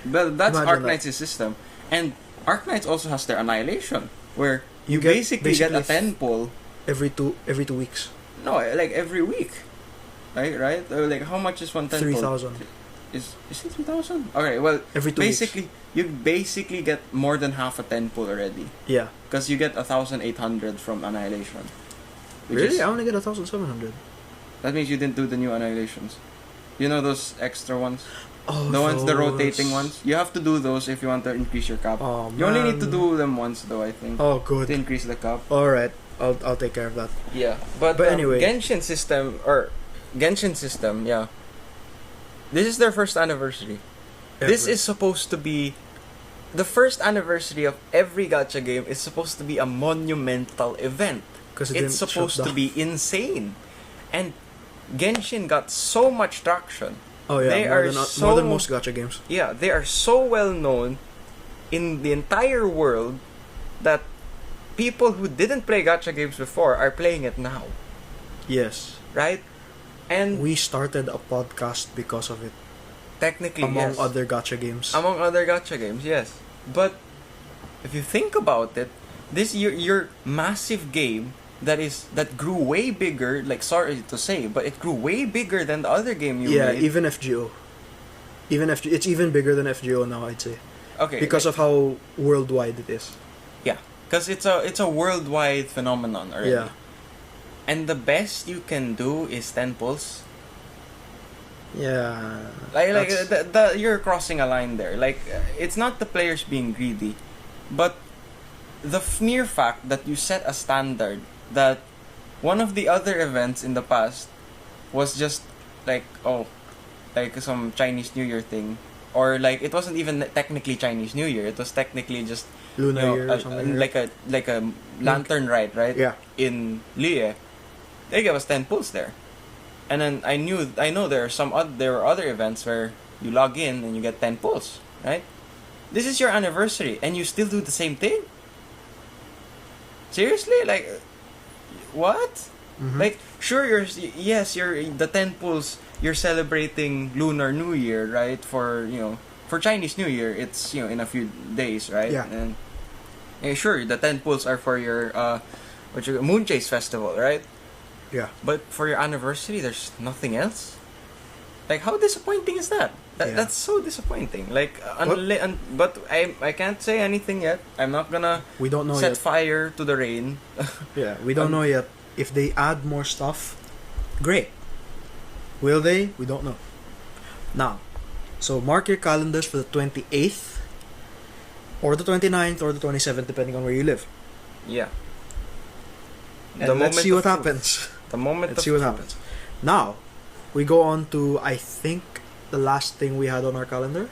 But that's Imagine Arknight's system. And Arknights also has their Annihilation, where you get basically get a basically 10 pull. every two weeks. No, like every week. Right? Or like how much is 110 pull? 3,000 Is it 3,000? Okay, well, every 2 basically, you basically get more than half a 10 pull already. weeks. Yeah. Because you get 1,800 from Annihilation. Which Really? is- I only get 1,700. that means you didn't do the new Annihilations. You know those extra ones? Oh, The ones, the those. rotating ones? You have to do those if you want to increase your cap. Oh, You only need to man. do them once though, I think. Oh, To good. increase the cap. All right. I'll take care of that. Yeah. But anyway. Genshin system, yeah. This is their first anniversary. This Ever. is supposed to be the first anniversary of every gacha game is supposed to be a monumental event. Because It's supposed to be insane. And Genshin got so much traction. Oh yeah, They more are than, so- more than most gacha games. Yeah, they are so well known in the entire world that people who didn't play gacha games before are playing it now, Yes. right? And We started a podcast because of it. technically, Among yes. other gacha games. Among other gacha games, yes. But if you think about it, this your massive game that grew way bigger, like, sorry to say, but it grew way bigger than the other game you Yeah, made. even FGO. It's even bigger than FGO now, I'd say. Okay, Because of how worldwide it is. because it's a worldwide phenomenon already. Yeah. And the best you can do is 10 pulls. Yeah. Like That's- you're crossing a line there. Like, it's not the players being greedy, but the mere fact that you set a standard that one of the other events in the past was just like, like some Chinese New Year thing, or like it wasn't even technically Chinese New Year. It was technically just Lunar Year or something. like a lantern ride, right? Yeah. In Lie, they gave us 10 pulls there. And then I know there were other events where you log in and you get 10 pulls, right? This is your anniversary and you still do the same thing? Seriously? Like, what? Mhm. Like, sure, you're the 10 pulls, you're celebrating Lunar New Year, right? For Chinese New Year, it's, in a few days, right? Yeah. And sure, the 10 pulls are for your Moon Chase Festival, right? Yeah. But for your anniversary, there's nothing else. Like, how disappointing is that? Yeah. That's so disappointing. Like, What? but I can't say anything yet. I'm not gonna We don't know set yet. fire to the rain. Yeah, we don't know yet. If they add more stuff, great. Will they? We don't know. Now, so mark your calendars for the 28th, or the 29th, or the 27th, depending on where you live. Yeah. And let's see of what truth. happens. The moment. Let's of see what truth. happens. Now, we go on to, I think, the last thing we had on our calendar.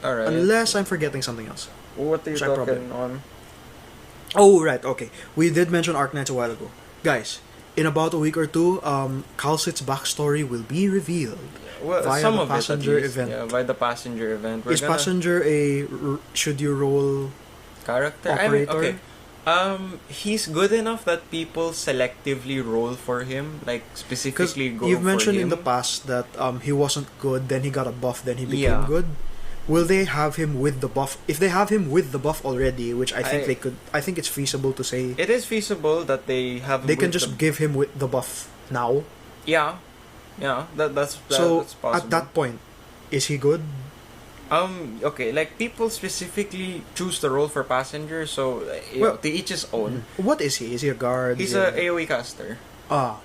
All right. Unless I'm forgetting something else. What are you Which I talking on? Oh, right, okay. We did mention Arknights a while ago. Guys, in about a week or two, Calcit's backstory will be revealed. Well, Via some the of it, at passenger least. event. Yeah, by the passenger event. We're Is gonna- Passenger should you roll character? operator? okay. He's good enough that people selectively roll for him, like Because specifically go you've for mentioned him. in the past that he wasn't good, then he got a buff, then he became Yeah. good. Will they have him with the buff? If they have him with the buff already, which I think they could, I think it's feasible to say It is feasible that they have. they can with just give him with the buff now. Yeah, that's So possible. at that point, is he good? Okay, like people specifically choose to roll for passenger, so Well, to each his own. What is he? Is he a guard? He's Is he a AOE caster. Ah,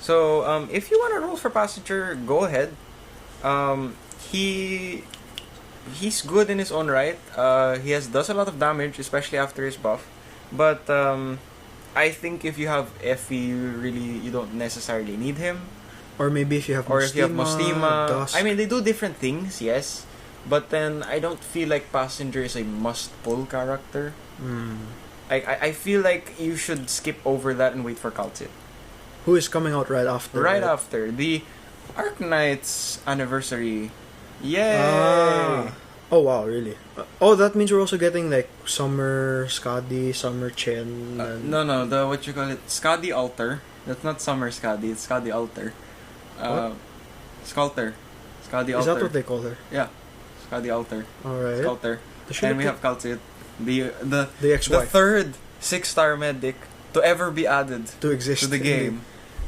So if you want to roll for passenger, go ahead. He's good in his own right. He does a lot of damage, especially after his buff. But I think if you have Effie, you don't necessarily need him. or maybe if you have Or Mostima, if you have Mostima, Dusk. I mean, they do different things, yes. But then I don't feel like passenger is a must-pull character. I feel like you should skip over that and wait for Calcit. Who is coming out right after? Right after the Arknights anniversary. Yay! Ah. Oh wow, really? Oh, that means we're also getting like Summer Skadi, Summer Chen. And... No, the what you call it, Skadi Altar. That's not Summer Skadi, it's Skadi Altar. Sculptor. Skadi Altar. Is that what they call her? Yeah, Skadi Altar. All right. Sculptor. Should And we have Calcit, the the ex-wife third 6-star medic to ever be added to exist to the in game.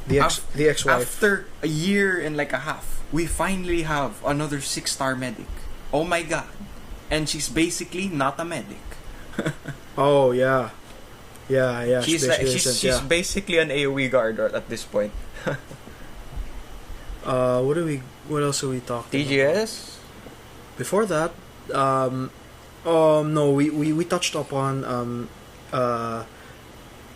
The ex-wife. After a year and like a half, we finally have another 6-star medic. Oh my god. And she's basically not a medic. Oh yeah. Yeah. she's basically she's innocent, yeah. basically an AoE guard at this point. What else are we talking about? TGS? Before that, no, we touched upon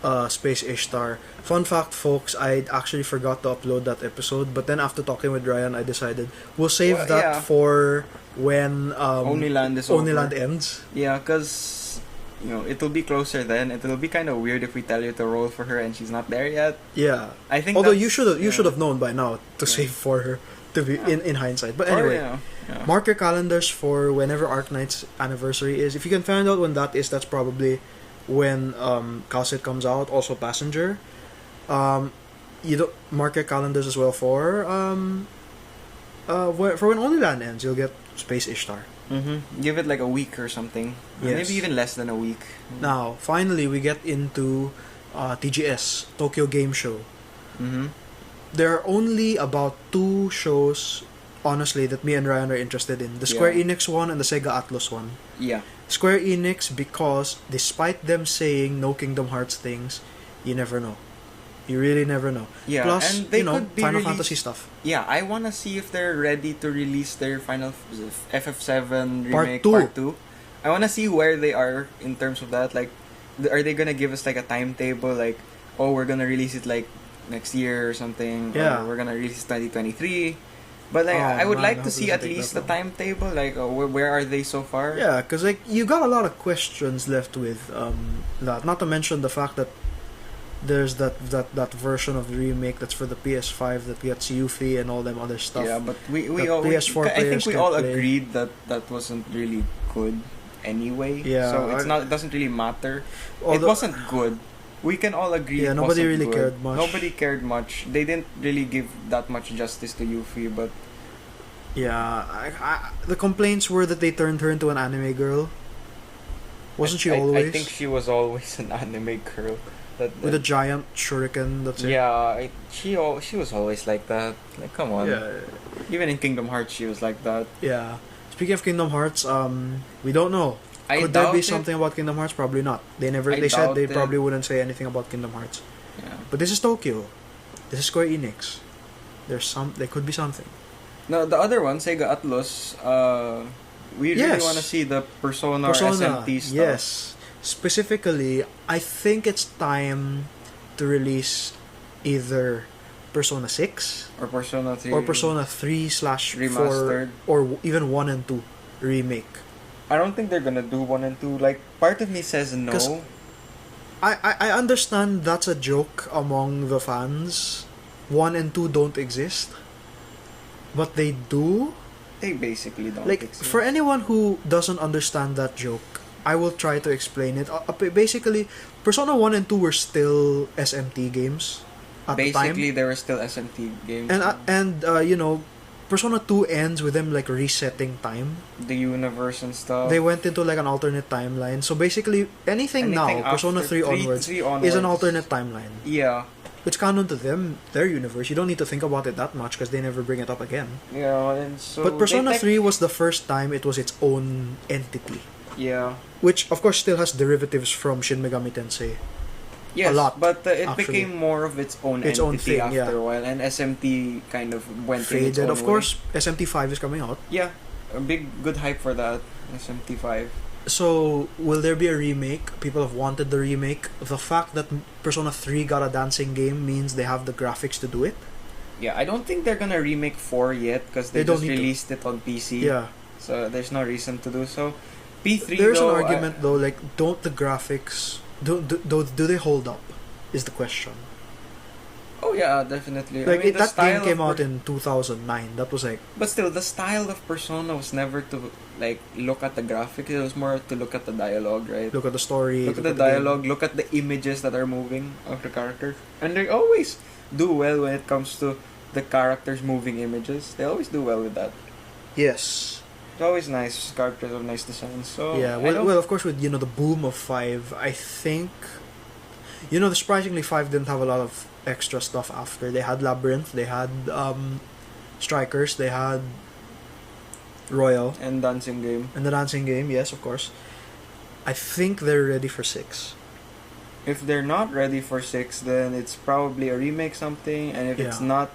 Space Ishtar. Fun fact, folks, I actually forgot to upload that episode, but then after talking with Ryan, I decided we'll save Well, that yeah. for when Only Land is Only over. Land ends. Yeah, because it'll be closer then. It'll be kind of weird if we tell you to roll for her and she's not there yet. Yeah. I think. Although that's- you should have known by now to Yeah. save for her to be in hindsight. But Or, anyway, yeah. mark your calendars for whenever Arknight's anniversary is. If you can find out when that is, that's probably when Calcit comes out. Also Passenger. You don't mark your calendars as well for when Only Land ends. You'll get Space Ishtar. Give it like a week or something. Yes. Maybe even less than a week. Now, finally, we get into TGS, Tokyo Game Show. Mm-hmm. There are only about 2 shows, honestly, that me and Ryan are interested in. The Square Yeah. Enix one and the Sega Atlus one. Yeah. Square Enix, because despite them saying no Kingdom Hearts things, you never know. You really never know. Yeah. Plus, and they could be Final released- Fantasy stuff. Yeah, I want to see if they're ready to release their Final FF7 Part remake 2. Part 2. I want to see where they are in terms of that. Like, are they gonna give us like a timetable? Like, oh, we're gonna release it like next year or something. Yeah. Or we're gonna release 2023. But like, Oh, I would man, like I to hope it see at doesn't take least that the long. timetable. Like, where are they so far? Yeah, because like you got a lot of questions left with that. Not to mention the fact that there's that version of the remake that's for the PS5 that gets Yuffie and all them other stuff. Yeah, but we that all PS4 I think players we can't all play. agreed that that wasn't really good anyway. Yeah, So I- it doesn't really matter. It Although- wasn't good. We can all agree. Yeah, it nobody wasn't really good. cared much. Nobody cared much. They didn't really give that much justice to Yuffie, but Yeah, the complaints were that they turned her into an anime girl. Wasn't she always? I think she was always an anime girl. With a giant shuriken, that's it. Yeah, she was always like that. Like, come on. Yeah. even in Kingdom Hearts, she was like that. Yeah. Speaking of Kingdom Hearts, we don't know. I Could there doubt be it. something about Kingdom Hearts? Probably not. They I said doubt they it. probably wouldn't say anything about Kingdom Hearts. Yeah. But this is Tokyo. This is Square Enix. There could be something. No, the other one, Sega Atlus, we really Yes. want to see the Persona or SMT stuff. yes. Specifically, I think it's time to release either Persona 6 Or Persona 3. or Persona 3 / 4 Remastered. or even 1 and 2 remake. I don't think they're gonna do 1 and 2. Like, part of me says 'Cause- no. I understand that's a joke among the fans. 1 and 2 don't exist. But they do. They basically don't Like, exist. for anyone who doesn't understand that joke, I will try to explain it. Basically, Persona 1 and 2 were still SMT games at the time. Basically, there were still SMT games. And Persona 2 ends with them like resetting time. The universe and stuff. They went into like an alternate timeline. So basically, anything now, Anything Persona after 3 onwards, is an alternate timeline. Yeah. It's canon to them, their universe. You don't need to think about it that much because they never bring it up again. Yeah, and so... But Persona they 3 was the first time it was its own entity. Yeah. Which, of course, still has derivatives from Shin Megami Tensei. Yes, lot, but it actually. became more of its own Its entity own thing, after yeah. a while, and SMT kind of went in its Faded. own Of way. course, SMT5 is coming out. Yeah, a good hype for that, SMT5. So, will there be a remake? People have wanted the remake. The fact that Persona 3 got a dancing game means they have the graphics to do it. Yeah, I don't think they're gonna remake 4 yet, because they, They don't just need to. released it on PC. Yeah. So there's no reason to do so. P3 There's though, an argument though, like, don't the graphics... Do they hold up? Is the question. Oh yeah, definitely. Like, I mean, the that game style came of out in 2009. That was like... But still, the style of Persona was never to like look at the graphics. It was more to look at the dialogue, right? Look at the story. Look at the game. dialogue. Look at the images that are moving of the character, and they always do well when it comes to the characters moving images. They always do well with that. Yes. It's always nice. Characters have nice designs. So Yeah, I don't- well, of course, with the boom of 5, I think, surprisingly, 5 didn't have a lot of extra stuff after. They had Labyrinth, they had Strikers, they had Royal, and dancing game. and the dancing game. Yes, of course. I think they're ready for 6. If they're not ready for 6, then it's probably a remake something. And if it's Yeah. not,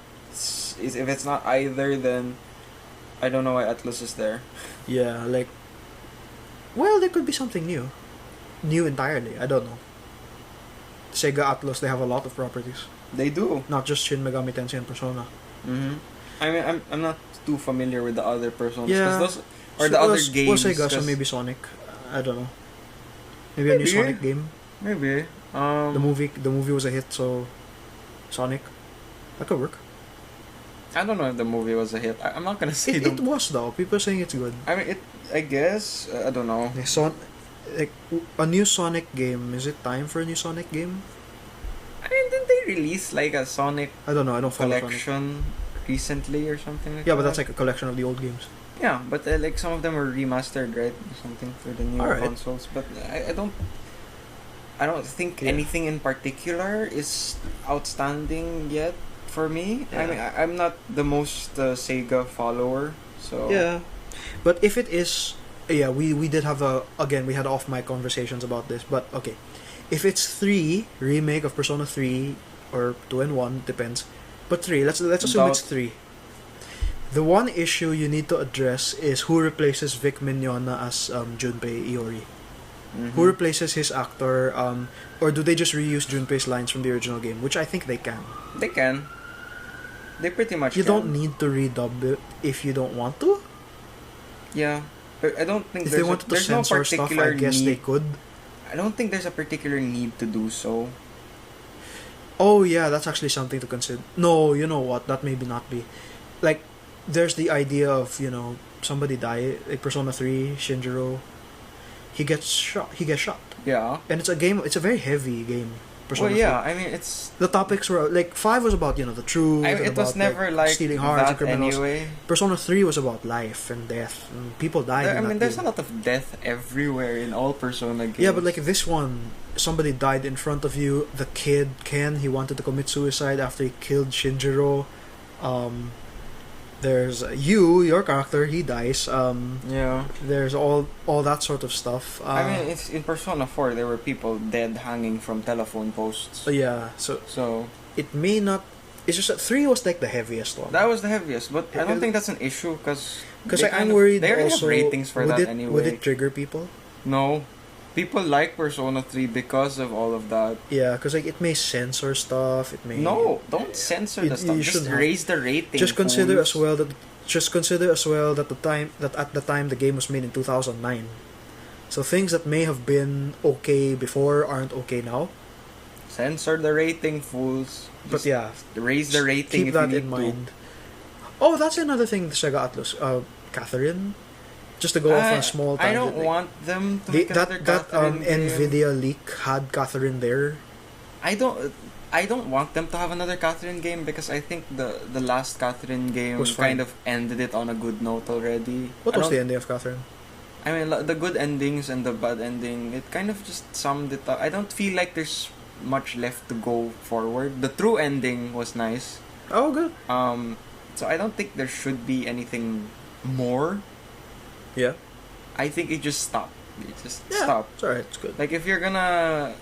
if it's not either, then I don't know why Atlas is there. Yeah, like, well, there could be something new entirely. I don't know. Sega Atlus, they have a lot of properties. They do. Not just Shin Megami Tensei and Persona. Mm-hmm. I mean, I'm not too familiar with the other Personas. Yeah. Those, or the other games. Sega, so 'cause maybe Sonic. I don't know. Maybe a new Maybe. Sonic game. Maybe. The movie was a hit, so Sonic. That could work. I don't know if the movie was a hit. I'm not gonna say It was though. People are saying it's good. I mean, I guess. I don't know. Like a new Sonic game. Is it time for a new Sonic game? I mean, didn't they release like a Sonic I don't know. I don't follow Sonic. collection recently or something like that? Yeah, but that's like a collection of the old games. Yeah, but like some of them were remastered, right? Or something for the new Alright. consoles. But I don't think Yeah. anything in particular is outstanding yet for me. Yeah. I mean, I'm not the most Sega follower, so Yeah, but if it is, yeah, we did have we had off mic conversations about this. But okay, if it's 3 remake of Persona 3 or 2 and 1 depends, but 3. Let's assume it's 3. The one issue you need to address is who replaces Vic Mignogna as Junpei Iori. Mhm. Who replaces his actor, or do they just reuse Junpei's lines from the original game, which I think they can. They can. They pretty much You can. don't need to redub it if you don't want to. Yeah, but I don't think If they wanted to there's no censor stuff, particular I guess need. they could. I don't think there's a particular need to do so. Oh yeah, that's actually something to consider. No, you know what? That maybe not be. Like, there's the idea of, somebody die, like Persona 3, Shinjiro. He gets shot. Yeah. And it's a very heavy game. Persona Well, yeah. 3. I mean, it's. The topics were, like, 5 was about, the truth. and It was about, never like stealing hearts and that criminals. anyway. Persona 3 was about life and death. And people died in that There's game. a lot of death everywhere in all Persona games. Yeah, but like this one, somebody died in front of you. The kid, Ken, he wanted to commit suicide after he killed Shinjiro. There's your character, he dies. Yeah. There's all that sort of stuff. I mean, it's in Persona 4 there were people dead hanging from telephone posts. Yeah, so So it may not. It's just that 3 was like the heaviest one. that was the heaviest, but I don't think that's an issue because I'm worried they already also. have ratings for would that it, anyway. Would it trigger people? No, people like Persona 3 because of all of that. Yeah, because like it may censor stuff. It may. No, don't censor the stuff. You Just shouldn't have. raise the rating. Just consider fools. as well that at the time the game was made in 2009. So things that may have been okay before aren't okay now. Censor the rating, fools. But Just yeah, raise the rating keep if that you in need mind. Oh, that's another thing. The Sega Atlus, Catherine. Just to go off on a small I tangent. don't like, want them to make another that Catherine game. Nvidia leak had Catherine there. I don't want them to have another Catherine game because I think the last Catherine game Was fine. kind of ended it on a good note already. What I was don't- the ending of Catherine? I mean, the good endings and the bad ending, it kind of just summed it up. I don't feel like there's much left to go forward. The true ending was nice. Oh, good. So I don't think there should be anything more. Yeah. I think it just stopped. It just Yeah. stopped. It's alright. It's good. Like if you're gonna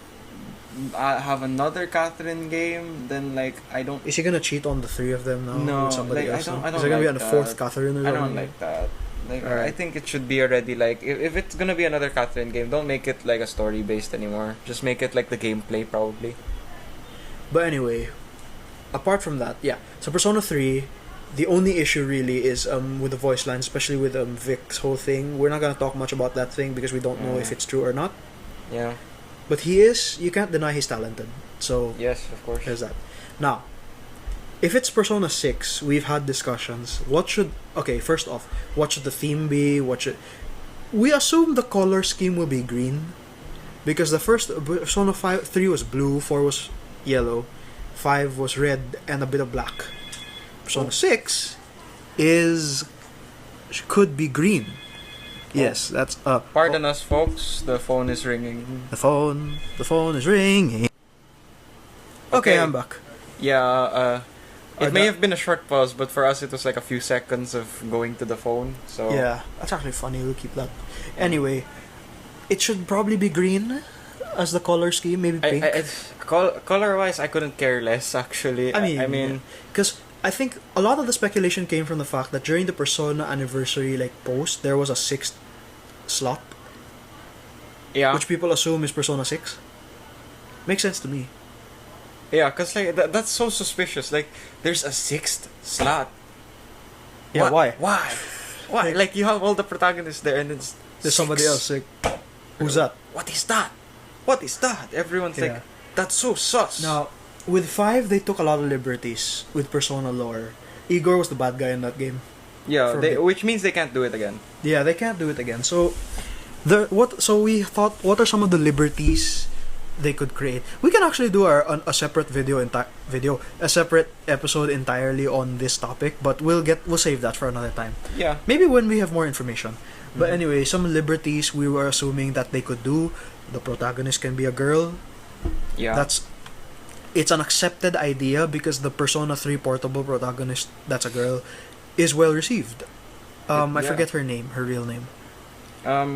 have another Catherine game, then like I don't. Is he gonna cheat on the 3 of them now? No, with somebody like, else? I now? don't Is there gonna be like on the 4th that. Catherine? Or I don't something? like that. Like Alright. I think it should be already like if it's gonna be another Catherine game, don't make it like a story based anymore. Just make it like the gameplay probably. But anyway, apart from that, yeah. So Persona 3, the only issue really is with the voice line, especially with Vic's whole thing. We're not gonna talk much about that thing because we don't know if it's true or not. Yeah. But you can't deny he's talented. So Yes, of course. there's that. Now, if it's Persona 6, we've had discussions. First off, what should the theme be? We assume the color scheme will be green. Because the first Persona 3 was blue, 4 was yellow, 5 was red, and a bit of black. Persona 6 could be green. Yes, that's Pardon us, folks. The phone is ringing. the phone is ringing. Okay, I'm back. Yeah. It Or may that- have been a short pause, but for us it was like a few seconds of going to the phone. So Yeah, that's actually funny. We'll keep that. Anyway, it should probably be green as the color scheme, maybe pink. Color wise, I couldn't care less actually. I mean, because I think a lot of the speculation came from the fact that during the Persona anniversary post, there was a 6th slot, yeah. which people assume is Persona 6. Makes sense to me. Yeah, cause like that's so suspicious. Like, there's a sixth slot. Yeah, why? Why? Why? Like, you have all the protagonists there, and then There's somebody else. Like, who's that? What is that? What is that? Everyone's Yeah. like, that's so sus. Now, with 5, they took a lot of liberties with Persona lore. Igor was the bad guy in that game. Yeah, for a bit. which means they can't do it again. Yeah, they can't do it again. So, So we thought, what are some of the liberties they could create? We can actually do a separate a separate episode entirely on this topic, but we'll save that for another time. Yeah. Maybe when we have more information. But Mhm. anyway, some liberties we were assuming that they could do. The protagonist can be a girl. Yeah. It's an accepted idea because the Persona 3 portable protagonist that's a girl is well received. I Yeah. forget her real name.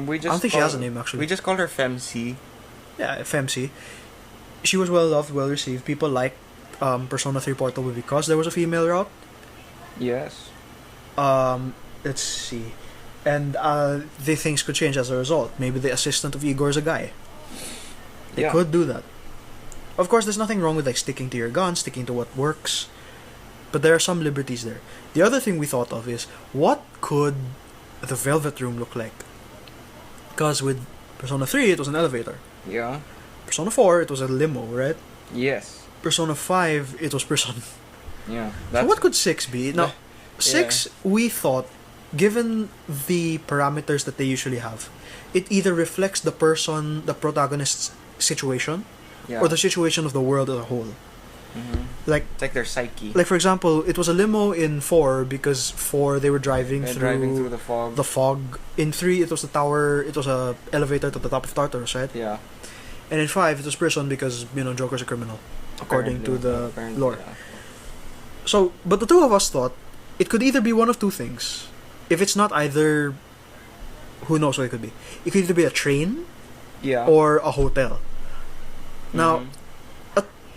We just I don't think she has a name actually. We just called her Femc. Yeah, FMC. She was well loved, well received. People liked Persona 3 Portable because there was a female route. Yes. Let's see. And the things could change as a result. Maybe the assistant of Igor is a guy. They Yeah. could do that. Of course, there's nothing wrong with like sticking to your gun, sticking to what works. But there are some liberties there. The other thing we thought of is, what could the Velvet Room look like? Because with Persona 3, it was an elevator. Yeah. Persona 4, it was a limo, right? Yes. Persona 5, it was Persona. Yeah. So what could 6 be? Now, 6, we thought, given the parameters that they usually have, it either reflects the protagonist's situation, Yeah. or the situation of the world as a whole. Mhm. Like, It's like their psyche. for example, it was a limo in 4 because 4 they were driving They're through driving through the fog. the fog. In 3, it was the tower. It was a elevator to the top of Tartarus, right? Yeah. And in 5, it was prison because Joker's a criminal, according to the lore. Yeah. So, but the two of us thought it could either be one of two things. If it's not either, who knows what it could be? It could either be a train Yeah. or a hotel. Now, Mhm.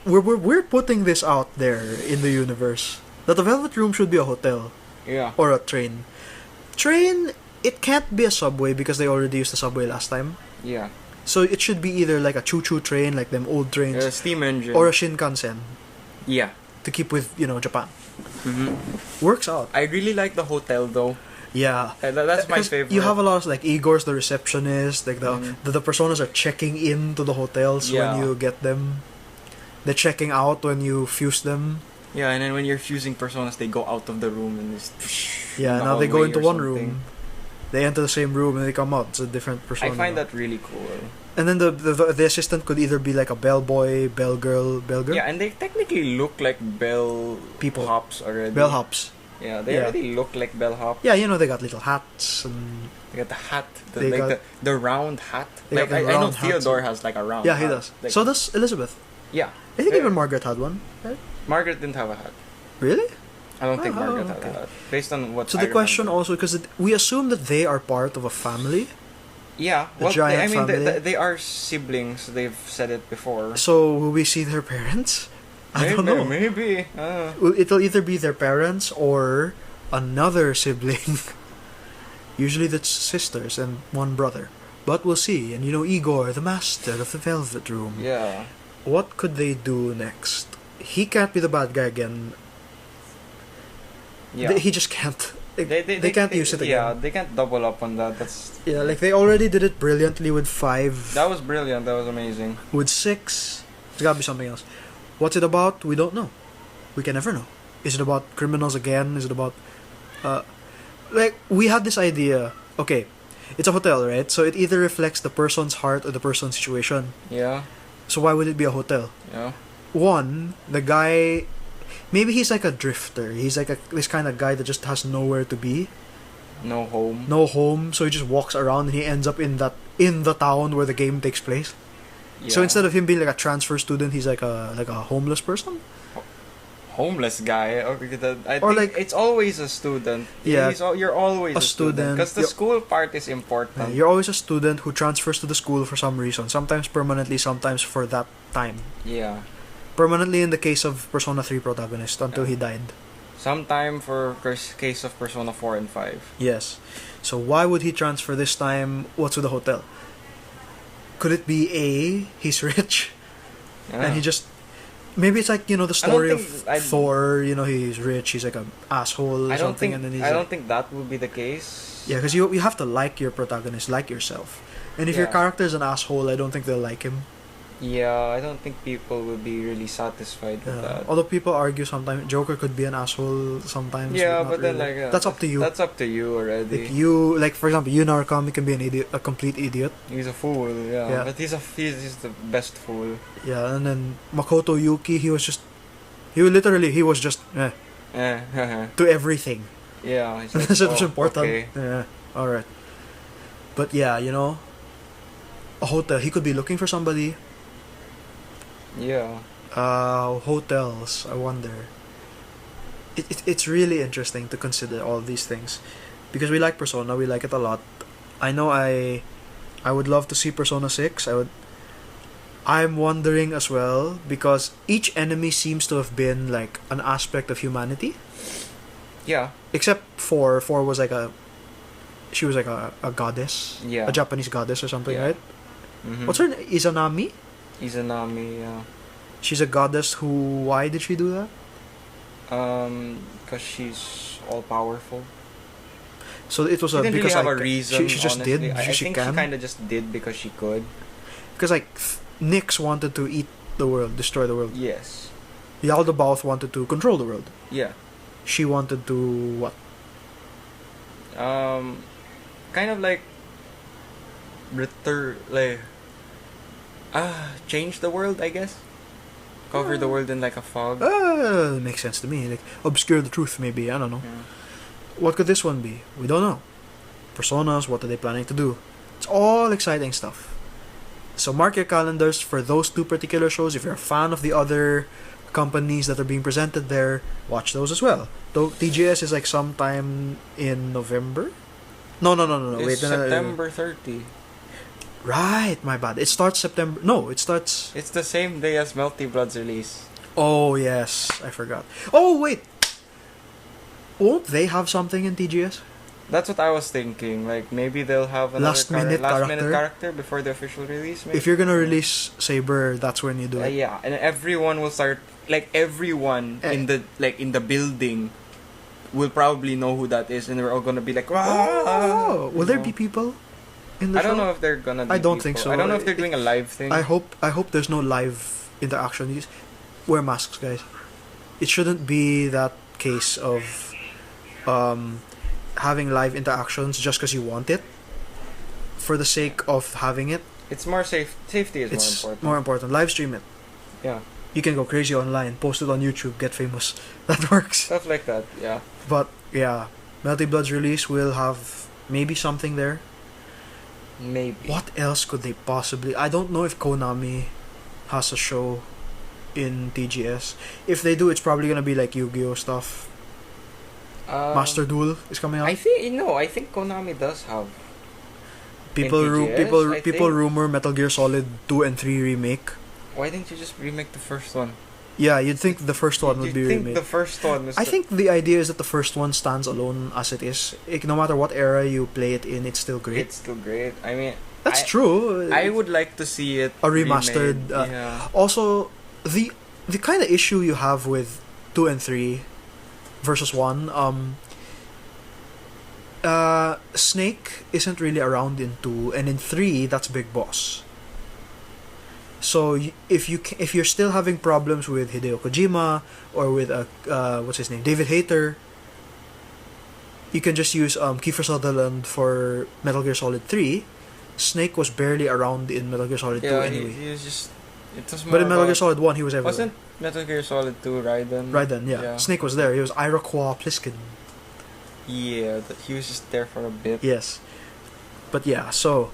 we're putting this out there in the universe that the Velvet Room should be a hotel Yeah. or a train. Train, it can't be a subway because they already used the subway last time. Yeah. So it should be either like a choo-choo train, like them old trains, Steam engine. or a Shinkansen Yeah. to keep with Japan. Mhm. Works out. I really like the hotel though. Yeah. That's my 'Cause favorite. You have a lot of like Igor's the receptionist, like Mhm. the personas are checking in to the hotels Yeah. when you get them. They're checking out when you fuse them. Yeah, and then when you're fusing personas, they go out of the room and just. Yeah, in the now they go hallway into or one something. room. They enter the same room and they come out. It's a different persona. I find that really cool. And then the assistant could either be like a bellboy, bellgirl. Yeah, and they technically look like bell People. hops already. Bellhops. Yeah, they Yeah. already look like bellhop. Yeah, they got little hats and They got the hat, They got- the round hat. They Like got the I know round hats. Theodore has like a round. yeah, he hat. does. Like, So does Elizabeth. yeah, I think Yeah. even Margaret had one. Right? Margaret didn't have a hat. Really? I don't think Oh, Margaret had okay. a hat. Based on what. So I the question remember. also, because we assume that they are part of a family. Yeah, The well, giant I mean, family. they are siblings. They've said it before. So will we see their parents? I don't know. Maybe. It'll either be their parents or another sibling. Usually that's sisters and one brother. But we'll see. And Igor, the master of the Velvet Room. Yeah. What could they do next? He can't be the bad guy again. Yeah. He just can't. They can't use it again. Yeah, they can't double up on that. Yeah, like they already did it brilliantly with 5. That was brilliant. That was amazing. With 6, there's gotta be something else. What's it about? We don't know. We can never know. Is it about criminals again? Is it about... like, we had this idea. Okay, it's a hotel, right? So it either reflects the person's heart or the person's situation. Yeah. So why would it be a hotel? Yeah. One, the guy... Maybe he's like a drifter. He's like this kind of guy that just has nowhere to be. No home. No home, so he just walks around and he ends up in the town where the game takes place. Yeah. So instead of him being like a transfer student, he's like a homeless person. Homeless guy. Okay, I Or think like- it's always a student. Yeah. You're always A a student. student. Because the You're- school part is important. You're always a student who transfers to the school for some reason. Sometimes permanently, sometimes for that time. Yeah. Permanently in the case of Persona 3 protagonist until he died. Sometime for case of Persona 4 and 5. Yes. So why would he transfer this time? What's with the hotel? Could it be A, he's rich Yeah. and he just Maybe it's like, the I don't story of think I'd- Thor. He's rich. He's like an asshole or I don't something, think and then he's I like, don't think that would be the case. yeah, because you have to like your protagonist, like yourself. And if your Yeah. character is an asshole, I don't think they'll like him. Yeah, I don't think people would be really satisfied with that. Although people argue sometimes Joker could be an asshole sometimes. Yeah, not but then really. like that's up to you. That's up to you already. Like for example, Narukami can be an idiot, a complete idiot. He's a fool, yeah. Yeah. But he's the best fool. Yeah, and then Makoto Yuki, he was just to everything. Yeah, he's That's like, what's oh, important. okay. Yeah, all right. But yeah, a hotel. He could be looking for somebody. Yeah. Hotels. I wonder. It's really interesting to consider all these things, because we like Persona. We like it a lot. I know. I would love to see Persona 6. I'm wondering as well, because each enemy seems to have been like an aspect of humanity. Yeah. Except for was like she was like a goddess. Yeah. A Japanese goddess or something, Yeah. right? Mm-hmm. What's her name? Izanami? Izanami, yeah. She's a goddess who... Why did she do that? Because she's all powerful. So it was She didn't because really have like, a reason. she just honestly. did. I She think can. she kind of just did because she could. Because like Nyx wanted to eat the world, destroy the world. Yes. Yaldabaoth wanted to control the world. Yeah. She wanted to what? Kind of like change the world, I guess. Cover the world in like a fog. Makes sense to me. Like obscure the truth, maybe. I don't know. Yeah. What could this one be? We don't know. Personas, what are they planning to do? It's all exciting stuff. So mark your calendars for those two particular shows. If you're a fan of the other companies that are being presented there, watch those as well. Though TGS is like sometime in November? No. It's Wait, September 30. Right, my bad. It starts September. No, it starts... It's the same day as Melty Blood's release. Oh, yes. I forgot. Oh, wait. Won't they have something in TGS? That's what I was thinking. Like maybe they'll have another Last minute character before the official release. Maybe? If you're gonna release Saber, that's when you do it. Yeah, and everyone will start. Like everyone in the building will probably know who that is, and we're all gonna be like, Oh, will there be people in the I show? don't know if they're gonna. Be I don't people. think so. I don't know if they're doing a live thing. I hope there's no live interaction. You just wear masks, guys. It shouldn't be that case of having live interactions just because you want it, for the sake of having it. It's more safe. Safety is It's more important. more important. Live stream it. Yeah, You can go crazy online, post it on YouTube, get famous. That works. stuff like that. Yeah. But yeah, Melty Blood's release will have maybe something there. Maybe. What else could they possibly... I don't know if Konami has a show in TGS. If they do, it's probably gonna be like Yu-Gi-Oh stuff. Master Duel is coming out. I think Konami does have. People TGS, I people think. rumor Metal Gear Solid 2 and 3 remake. Why didn't you just remake the first one? Yeah, you'd think the first one would be You'd think remade. the first one was. I think the idea is that the first one stands alone as it is. No matter what era you play it in, it's still great. It's still great. I mean, That's true. I would like to see it A remastered, remade, yeah. Also, the kind of issue you have with 2 and 3 versus 1, Snake isn't really around in 2, and in 3 that's Big Boss. So if you're still having problems with Hideo Kojima or with what's his name, David Hayter, you can just use Kiefer Sutherland for Metal Gear Solid 3. Snake was barely around in Metal Gear Solid 2 anyway. He was just. It was more But in Metal Gear about- Solid 1, he was everywhere. Wasn't Metal Gear Solid 2 Raiden? Raiden, yeah. Snake was there. He was Iroquois Pliskin. Yeah, he was just there for a bit. Yes. But yeah, so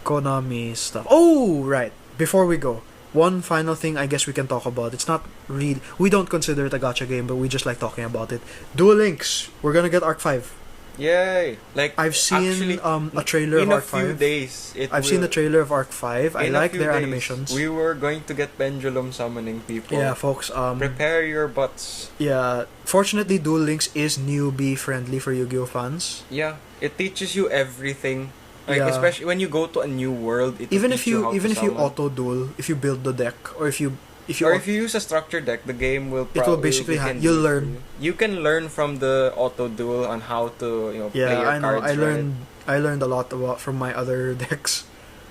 Konami stuff. Oh, right. Before we go, one final thing I guess we can talk about. It's not really... We don't consider it a gacha game, but we just like talking about it. Duel Links. We're gonna get Arc 5. Yay! Like I've seen actually, a trailer of in a Arc few 5. days. I've seen the trailer of Arc 5. I in a like few their days, animations. We were going to get pendulum summoning people. Yeah, folks. Prepare your butts. Yeah. Fortunately, Duel Links is newbie friendly for Yu-Gi-Oh fans. Yeah, it teaches you everything. Like Yeah. especially when you go to a new world. It Even will if teach you how to even if you summon. auto duel, if you build the deck, or if you if you or if you use a structured deck, the game will it will basically you'll learn. You can learn from the auto duel on how to play your I know. cards. I learned a lot about from my other decks.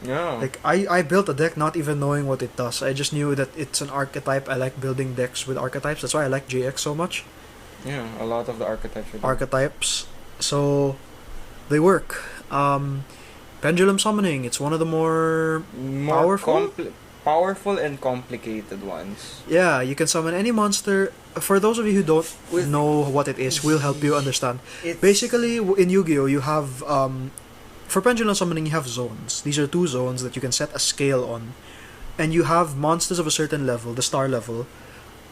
Yeah. Like I built a deck not even knowing what it does. I just knew that it's an archetype. I like building decks with archetypes. That's why I like JX so much. Yeah, a lot of the archetypes. Archetypes. So they work. Pendulum summoning. It's one of the more powerful? Powerful and complicated ones. Yeah, you can summon any monster. For those of you who don't know what it is, we'll help you understand. Basically, in Yu-Gi-Oh, you have for pendulum summoning, you have zones. These are 2 zones that you can set a scale on, and you have monsters of a certain level, the star level,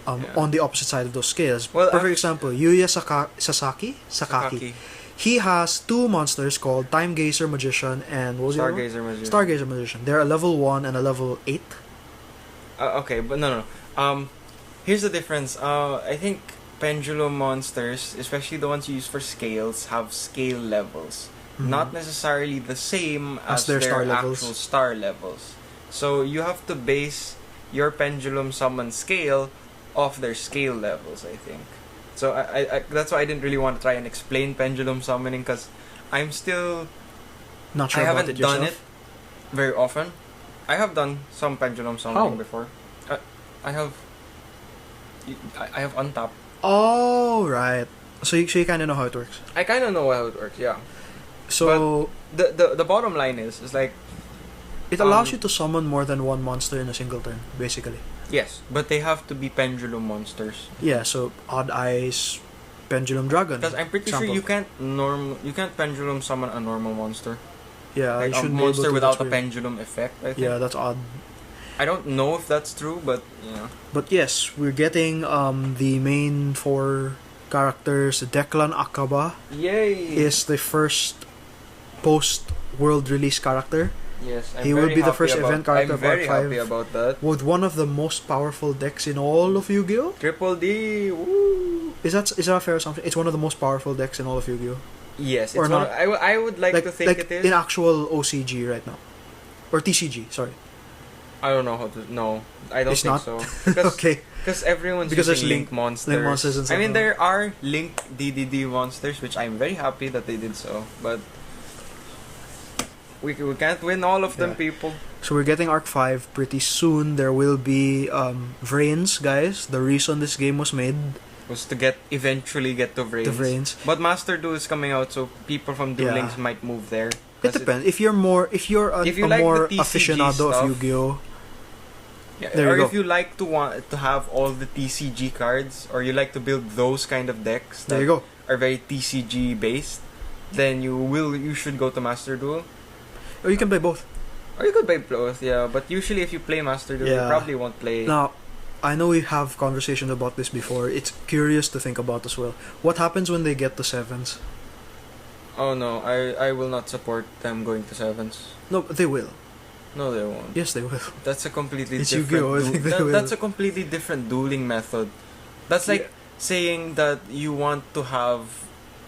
on the opposite side of those scales. Well, perfect example: Yuya Sakaki. He has 2 monsters called Time Gazer Magician and what was the other one? Stargazer Magician. Stargazer Magician. They're a level 1 and a level 8. Okay, but no. Here's the difference. I think pendulum monsters, especially the ones you use for scales, have scale levels. Mhm. Not necessarily the same as their their star levels. actual star levels. So you have to base your pendulum summon scale off their scale levels, I think. So I that's why I didn't really want to try and explain pendulum summoning, because I'm still Not sure I about haven't it done yourself. it very often. I have done some pendulum summoning before. I have untap. Oh, right. So you kind of know how it works. I kind of know how it works. Yeah. So The bottom line is like it allows you to summon more than one monster in a single turn, basically. yes, but they have to be pendulum monsters. Yeah, so Odd Eyes, Pendulum Dragon. Because I'm pretty sure you can't pendulum summon a normal monster. Yeah, Like you a should monster without a weird. pendulum effect. I think. Yeah, that's odd. I don't know if that's true, but yeah. But yes, we're getting the main 4 characters. Declan Akaba Yay! is the first post-world release character. Yes, He will be the first event character I'm of very Arc 5. happy about that. With one of the most powerful decks in all of Yu-Gi-Oh! Triple D, woo! Is that a fair assumption? It's one of the most powerful decks in all of Yu-Gi-Oh! Yes, Or it's not. I would like to think it is. in actual OCG right now. Or TCG, sorry. I don't know how to. No, I don't It's think not? so. Because, Okay. Because everyone's Because using there's Link monsters. Link monsters and I mean, stuff. there are Link DDD monsters, which I'm very happy that they did so. But we can't win all of them, Yeah. people. So we're getting Arc 5 pretty soon. There will be Vrains, guys. The reason this game was made, Was to eventually get to Vrains. the Vrains. But Master Duel is coming out, so people from Duel Yeah. Links might move there. It depends. If you're If you a like more the TCG aficionado stuff, of Yu-Gi-Oh, Yeah, There or you if go. you like to want to have all the TCG cards, or you like to build those kind of decks there that you go. are very TCG based, then you should go to Master Duel. Or you can play both. Or you could play both, yeah. But usually, if you play Master Duel, you Yeah. probably won't play. Now, I know we have conversations about this before. It's curious to think about as well. What happens when they get to 7s? Oh no, I will not support them going to 7s. No, they will. No, they won't. Yes, they will. That's a completely It's different. Yu-Gi-Oh! I think they will. That's a completely different dueling method. That's like saying that you want to have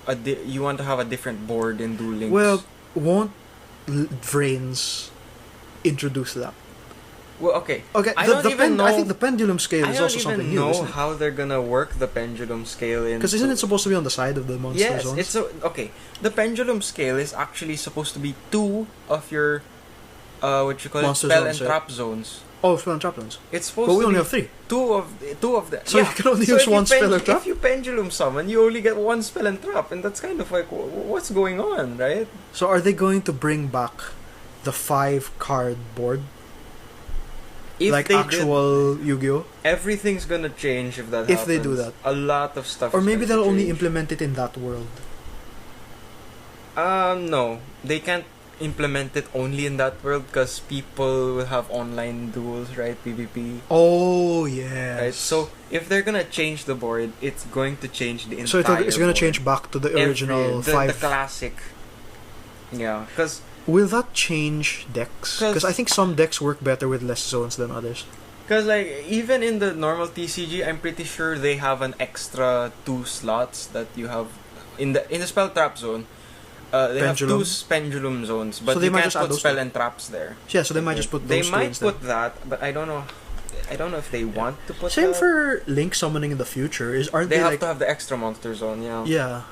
a different board in Duel Links. Well, won't Vrains introduce that? Well, okay. Okay, I don't even know. I think the pendulum scale I is don't also even something new, know isn't it? how they're gonna work the pendulum scale in. Because isn't it supposed to be on the side of the monster Yes, zones? it's okay. The pendulum scale is actually supposed to be 2 of your what you call Monster it, spell zones, and yeah. trap zones. Oh, spell and trap zones. It's supposed But we to only be have 3. two of them. So you can only use if you one spell and trap? If you pendulum summon, you only get 1 spell and trap, and that's kind of like what's going on, right? So are they going to bring back the 5-card board? If like they actual Yu-Gi-Oh? did, everything's gonna change if that If happens. they do that. A lot of stuff. Or is maybe going they'll to only change. implement it in that world. No, they can't implement it only in that world because people will have online duels, right? PvP. Oh, yes. Right. So if they're gonna change the board, it's going to change the entire. So it's going to board. change back to the original the 5. classic. Yeah, because Will that change decks? Because I think some decks work better with less zones than others. like even in the normal TCG, I'm pretty sure they have an extra 2 slots that you have in the spell trap zone. They Pendulum. have 2 pendulum zones, but So they you might can't just add put those spell two. and traps there. Yeah, so they might just put They those two might instead. put that, but I don't know I don't know if they want to put Same that. for Link summoning in the future. Aren't They they have like? to have the extra monster zone, yeah. Yeah,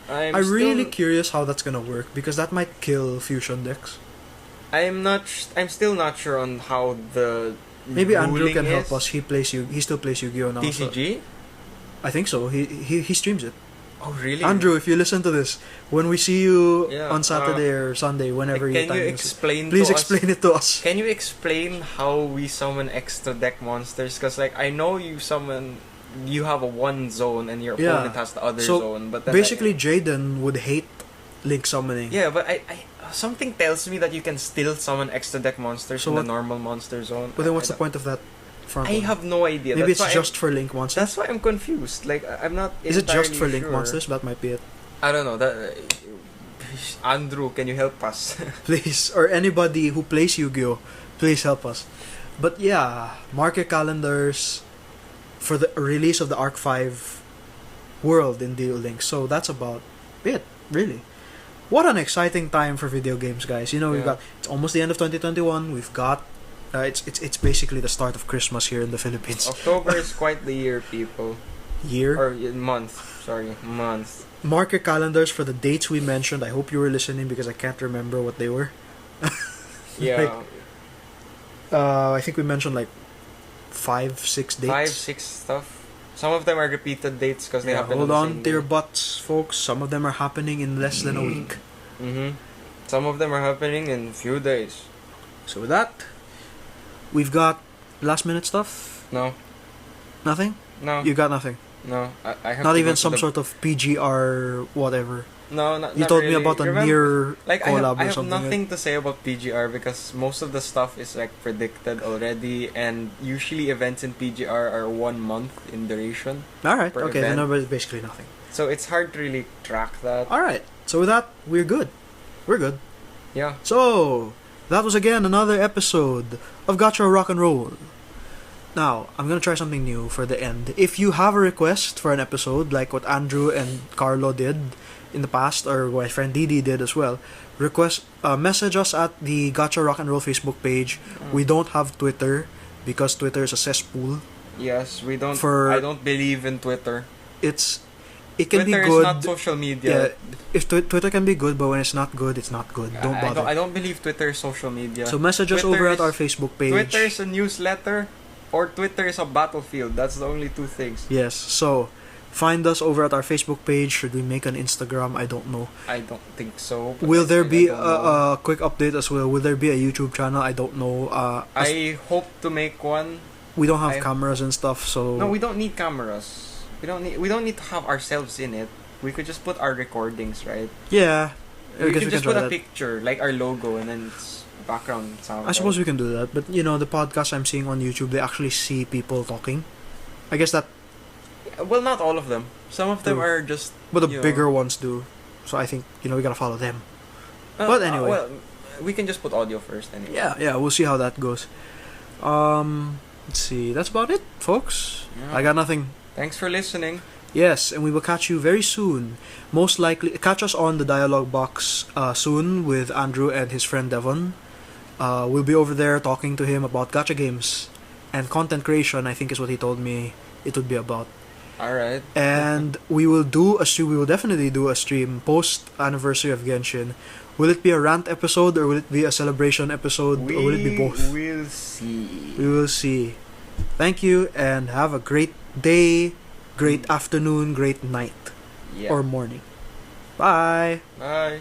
I'm really curious how that's gonna work because that might kill fusion decks. I'm still not sure on how the Maybe Andrew ruling can help is. us. He still plays Yu-Gi-Oh now. so- TCG? I think so. He streams it. Oh really? Andrew, if you listen to this, when we see you Yeah, on Saturday or Sunday, whenever Can time you is, explain please to explain us, it to us. Can you explain how we summon extra deck monsters? Because like I know you have a one zone and your Yeah. opponent has the other So, zone, but then Basically, Jaden would hate Link summoning. yeah, but I something tells me that you can still summon extra deck monsters So in what- the normal monster zone. But then what's I the point of that front I one? have no idea. Maybe That's it's why just for Link monsters. That's why I'm confused. Like I'm not. Is it just for entirely Link sure. monsters? That might be it. I don't know. Andrew, can you help us? Please, or anybody who plays Yu-Gi-Oh, please help us. But yeah, mark your calendars for the release of the Arc 5 world in Duel Links. So that's about it, really. What an exciting time for video games, guys. You know, we've Yeah. got it's almost the end of 2021. We've got it's basically the start of Christmas here in the Philippines. October is quite the year, people. Year. Or month. Sorry, month. Mark your calendars for the dates we mentioned. I hope you were listening because I can't remember what they were. Yeah. Like, I think we mentioned like 5-6 dates. 5, 6 stuff. Some of them are repeated dates because they Yeah, happen hold the on same to your day. butts, folks. Some of them are happening in less than a week. Mm-hmm. Some of them are happening in few days. So with that, we've got last minute stuff. No. Nothing. No. You got nothing. No. I have Not to even go to some the- sort of PGR whatever. No, not, You not told really. me about a Remember, near like collab I or have something. nothing to say about PGR because most of the stuff is like predicted already, and usually events in PGR are 1 month in duration, All right. per Okay. Then event. basically nothing. so it's hard to really track that. All right. So with that, we're good. We're good. Yeah. So that was again another episode of Gacha Rock and Roll. Now, I'm gonna try something new for the end. If you have a request for an episode, like what Andrew and Carlo did in the past, or my friend Didi did as well, message us at the Gacha Rock and Roll Facebook page. We don't have Twitter because Twitter is a cesspool. Yes, we don't. For- I don't believe in Twitter. It can Twitter be good. is not social media. Yeah, if Twitter can be good, but when it's not good, it's not good. Don't bother. I don't believe Twitter is social media. So message us Twitter over at is- our Facebook page. Twitter is a newsletter, or Twitter is a battlefield. That's the only two things. Yes, so find us over at our Facebook page. Should we make an Instagram? I don't know. I don't think so. but Will I there be don't know. a quick update as well? Will there be a YouTube channel? I don't know. I hope to make one. We don't have I- cameras and stuff, so No, we don't need cameras. We don't need to have ourselves in it. We could just put our recordings, right? yeah. I We guess can we just can put try a that. picture, like our logo, and then it's background sound. I suppose we can do that, but you know the podcasts I'm seeing on YouTube, they actually see people talking. I guess that, Well, not all of them. Some of them True. are just. but the you know, bigger ones do. So I think we gotta follow them. But anyway. well, we can just put audio first anyway. Yeah, we'll see how that goes. Let's see. That's about it, folks. Yeah. I got nothing. Thanks for listening. Yes, and we will catch you very soon. Most likely, catch us on the dialogue box soon with Andrew and his friend Devon. We'll be over there talking to him about gacha games and content creation. I think is what he told me it would be about. All right. And we will do a stream. We will definitely do a stream post anniversary of Genshin. Will it be a rant episode or will it be a celebration episode or will it be both? We'll see. We will see. Thank you and have a great day, great afternoon, great night Yeah. or morning. Bye. Bye.